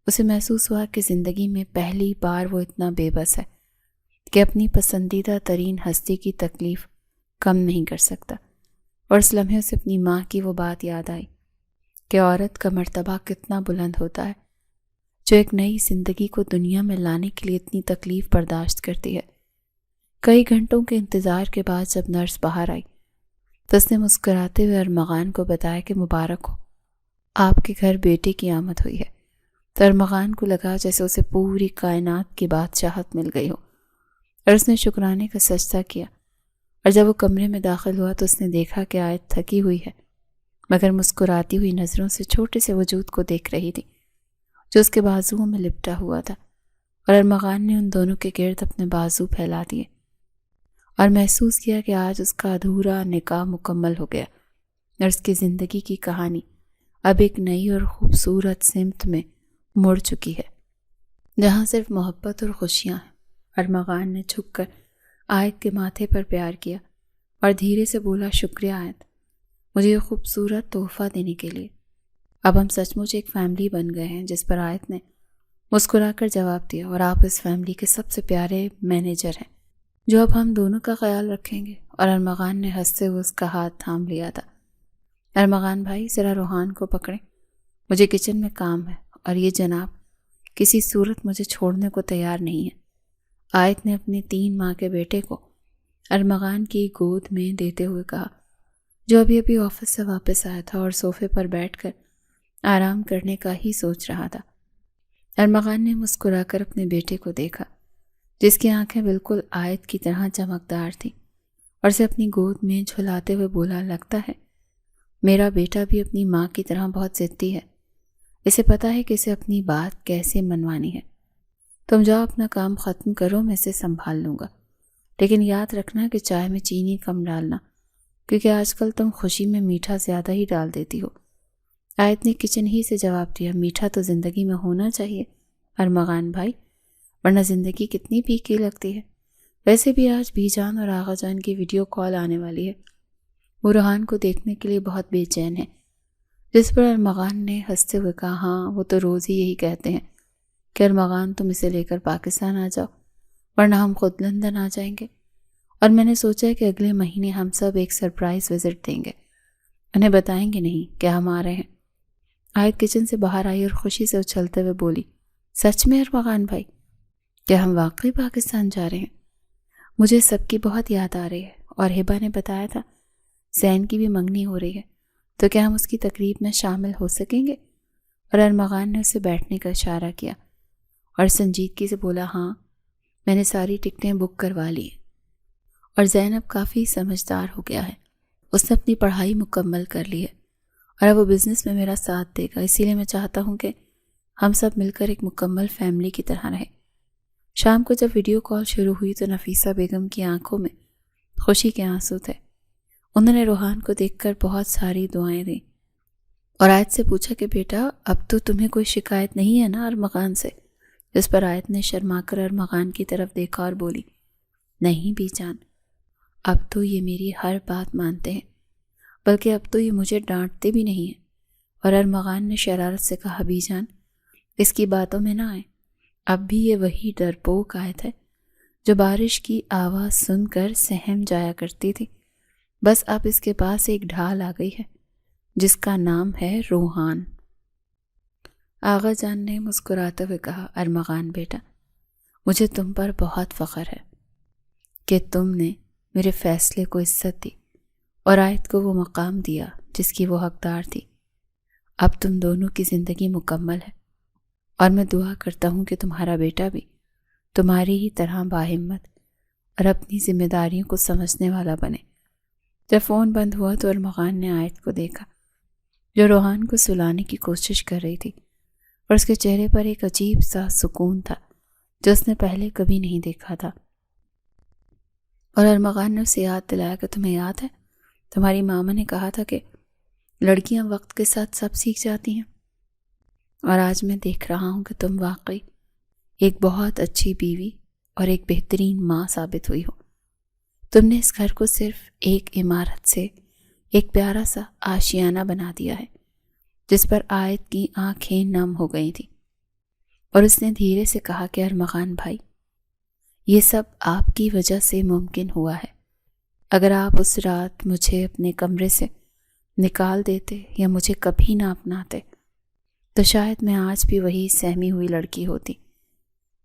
اسے محسوس ہوا کہ زندگی میں پہلی بار وہ اتنا بے بس ہے کہ اپنی پسندیدہ ترین ہستی کی تکلیف کم نہیں کر سکتا، اور اس لمحے سے اپنی ماں کی وہ بات یاد آئی کہ عورت کا مرتبہ کتنا بلند ہوتا ہے جو ایک نئی زندگی کو دنیا میں لانے کے لیے اتنی تکلیف برداشت کرتی ہے۔ کئی گھنٹوں کے انتظار کے بعد جب نرس باہر آئی تو اس نے مسکراتے ہوئے ارمغان کو بتایا کہ مبارک ہو، آپ کے گھر بیٹے کی آمد ہوئی ہے۔ تو ارمغان کو لگا جیسے اسے پوری کائنات کی بادشاہت مل گئی ہو اور اس نے شکرانے کا سجدہ کیا، اور جب وہ کمرے میں داخل ہوا تو اس نے دیکھا کہ آیت تھکی ہوئی ہے مگر مسکراتی ہوئی نظروں سے چھوٹے سے وجود کو دیکھ رہی تھی جو اس کے بازوؤں میں لپٹا ہوا تھا، اور ارمغان نے ان دونوں کے گرد اپنے بازو پھیلا دیے اور محسوس کیا کہ آج اس کا ادھورا نکاح مکمل ہو گیا، اور اس کی زندگی کی کہانی اب ایک نئی اور خوبصورت سمت میں مڑ چکی ہے، جہاں صرف محبت اور خوشیاں ہیں۔ ارمغان نے جھک کر آیت کے ماتھے پر پیار کیا اور دھیرے سے بولا، شکریہ آیت، مجھے یہ خوبصورت تحفہ دینے کے لیے۔ اب ہم سچ مچ ایک فیملی بن گئے ہیں۔ جس پر آیت نے مسکرا کر جواب دیا، اور آپ اس فیملی کے سب سے پیارے مینیجر ہیں جو اب ہم دونوں کا خیال رکھیں گے۔ اور ارمغان نے ہنستے ہوئے اس کا ہاتھ تھام لیا تھا۔ ارمغان بھائی، ذرا روحان کو پکڑیں، مجھے کچن میں کام ہے، اور یہ جناب کسی صورت مجھے چھوڑنے کو تیار نہیں ہے۔ آیت نے اپنے 3 ماہ کے بیٹے کو ارمغان کی گود میں دیتے ہوئے کہا، جو ابھی ابھی آفس سے واپس آیا تھا اور صوفے پر بیٹھ کر آرام کرنے کا ہی سوچ رہا تھا۔ ارمغان نے مسکرا کر اپنے بیٹے کو دیکھا، جس کی آنکھیں بالکل آیت کی طرح چمکدار تھیں، اور اسے اپنی گود میں جھلاتے ہوئے بولا، لگتا ہے میرا بیٹا بھی اپنی ماں کی طرح بہت ضدی ہے، اسے پتا ہے کہ اسے اپنی بات کیسے منوانی ہے۔ تم جاؤ اپنا کام ختم کرو، میں اسے سنبھال لوں گا، لیکن یاد رکھنا کہ چائے میں چینی کم ڈالنا، کیونکہ آج کل تم خوشی میں میٹھا زیادہ ہی ڈال دیتی ہو۔ آیت نے کچن ہی سے جواب دیا، میٹھا تو زندگی میں ہونا چاہیے ارمغان بھائی، ورنہ زندگی کتنی پھیکی لگتی ہے۔ ویسے بھی آج بی جان اور آغا جان کی ویڈیو کال آنے والی ہے، وہ روحان کو دیکھنے کے لیے بہت بے چین ہے۔ جس پر ارمغان نے ہنستے ہوئے کہا، ہاں وہ تو روز ہی یہی کہتے ہیں کہ ارمغان تم اسے لے کر پاکستان آ جاؤ، ورنہ ہم خود لندن آ جائیں گے، اور میں نے سوچا کہ اگلے مہینے ہم سب ایک سرپرائز وزٹ دیں گے، انہیں بتائیں گے نہیں کہ ہم آ رہے ہیں۔ آیت کچن سے باہر آئی اور خوشی سے اچھلتے ہوئے بولی، سچ میں ارمغان بھائی، کیا ہم واقعی پاکستان جا رہے ہیں؟ مجھے سب کی بہت یاد آ رہی ہے، اور ہبہ نے بتایا تھا زین کی بھی منگنی ہو رہی ہے، تو کیا ہم اس کی تقریب میں شامل ہو سکیں گے؟ اور ارمغان نے اسے بیٹھنے کا اشارہ کیا اور سنجیدگی سے بولا، ہاں میں نے ساری ٹکٹیں بک کروا لی، اور زینب کافی سمجھدار ہو گیا ہے، اس نے اپنی پڑھائی مکمل کر لی ہے، اور اب وہ بزنس میں میرا ساتھ دے گا، اسی لیے میں چاہتا ہوں کہ ہم سب مل کر ایک مکمل فیملی کی طرح رہیں۔ شام کو جب ویڈیو کال شروع ہوئی تو نفیسہ بیگم کی آنکھوں میں خوشی کے آنسو تھے۔ انہوں نے روحان کو دیکھ کر بہت ساری دعائیں دیں، اور آیت سے پوچھا کہ بیٹا اب تو تمہیں کوئی شکایت نہیں ہے نا ارمغان سے؟ جس پر آیت نے شرما کر ارمغان کی طرف دیکھا اور بولی، نہیں بی جان، اب تو یہ میری ہر بات مانتے ہیں، بلکہ اب تو یہ مجھے ڈانٹتے بھی نہیں ہیں۔ اور ارمغان نے شرارت سے کہا، بی جان اس کی باتوں میں نہ آئے، اب بھی یہ وہی ڈرپوک آیت ہے جو بارش کی آواز سن کر سہم جایا کرتی تھی، بس اب اس کے پاس ایک ڈھال آ گئی ہے جس کا نام ہے روحان۔ آغا جان نے مسکراتے ہوئے کہا، ارمغان بیٹا، مجھے تم پر بہت فخر ہے کہ تم نے میرے فیصلے کو عزت دی اور آیت کو وہ مقام دیا جس کی وہ حقدار تھی۔ اب تم دونوں کی زندگی مکمل ہے، اور میں دعا کرتا ہوں کہ تمہارا بیٹا بھی تمہاری ہی طرح باہمت اور اپنی ذمہ داریوں کو سمجھنے والا بنے۔ جب فون بند ہوا تو ارمغان نے آیت کو دیکھا جو روحان کو سلانے کی کوشش کر رہی تھی، اور اس کے چہرے پر ایک عجیب سا سکون تھا جو اس نے پہلے کبھی نہیں دیکھا تھا۔ اور ارمغان نے اسے یاد دلایا کہ تمہیں یاد ہے تمہاری ماما نے کہا تھا کہ لڑکیاں وقت کے ساتھ سب سیکھ جاتی ہیں، اور آج میں دیکھ رہا ہوں کہ تم واقعی ایک بہت اچھی بیوی اور ایک بہترین ماں ثابت ہوئی ہو۔ تم نے اس گھر کو صرف ایک عمارت سے ایک پیارا سا آشیانہ بنا دیا ہے جس پر آیت کی آنکھیں نم ہو گئی تھیں، اور اس نے دھیرے سے کہا کہ ارمغان بھائی، یہ سب آپ کی وجہ سے ممکن ہوا ہے۔ اگر آپ اس رات مجھے اپنے کمرے سے نکال دیتے یا مجھے کبھی نہ اپناتے تو شاید میں آج بھی وہی سہمی ہوئی لڑکی ہوتی۔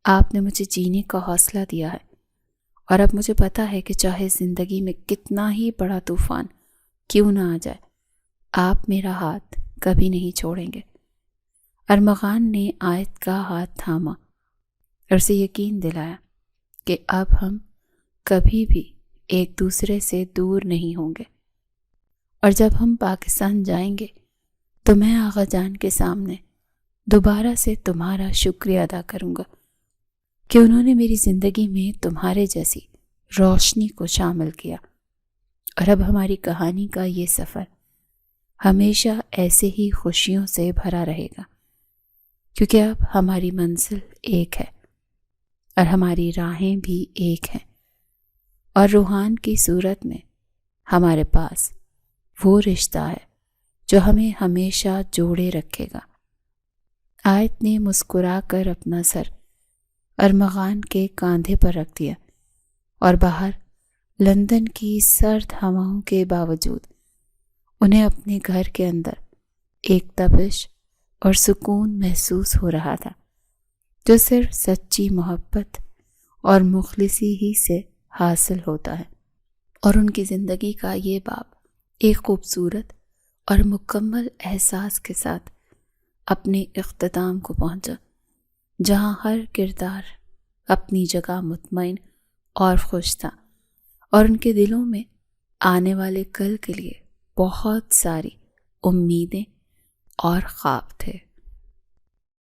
آپ نے مجھے جینے کا حوصلہ دیا ہے، اور اب مجھے پتا ہے کہ چاہے زندگی میں کتنا ہی بڑا طوفان کیوں نہ آ جائے، آپ میرا ہاتھ کبھی نہیں چھوڑیں گے۔ ارمغان نے آیت کا ہاتھ تھاما اور اسے یقین دلایا کہ اب ہم کبھی بھی ایک دوسرے سے دور نہیں ہوں گے، اور جب ہم پاکستان جائیں گے تو میں آغا جان کے سامنے دوبارہ سے تمہارا شکریہ ادا کروں گا کہ انہوں نے میری زندگی میں تمہارے جیسی روشنی کو شامل کیا، اور اب ہماری کہانی کا یہ سفر ہمیشہ ایسے ہی خوشیوں سے بھرا رہے گا، کیونکہ اب ہماری منزل ایک ہے اور ہماری راہیں بھی ایک ہیں، اور روحان کی صورت میں ہمارے پاس وہ رشتہ ہے جو ہمیں ہمیشہ جوڑے رکھے گا۔ آیت نے مسکرا کر اپنا سر ارمغان کے کاندھے پر رکھ دیا، اور باہر لندن کی سرد ہواؤں کے باوجود انہیں اپنے گھر کے اندر ایک تپش اور سکون محسوس ہو رہا تھا جو صرف سچی محبت اور مخلصی ہی سے حاصل ہوتا ہے۔ اور ان کی زندگی کا یہ باب ایک خوبصورت اور مکمل احساس کے ساتھ اپنے اختتام کو پہنچا، جہاں ہر کردار اپنی جگہ مطمئن اور خوش تھا، اور ان کے دلوں میں آنے والے کل کے لیے بہت ساری امیدیں اور خواب تھے۔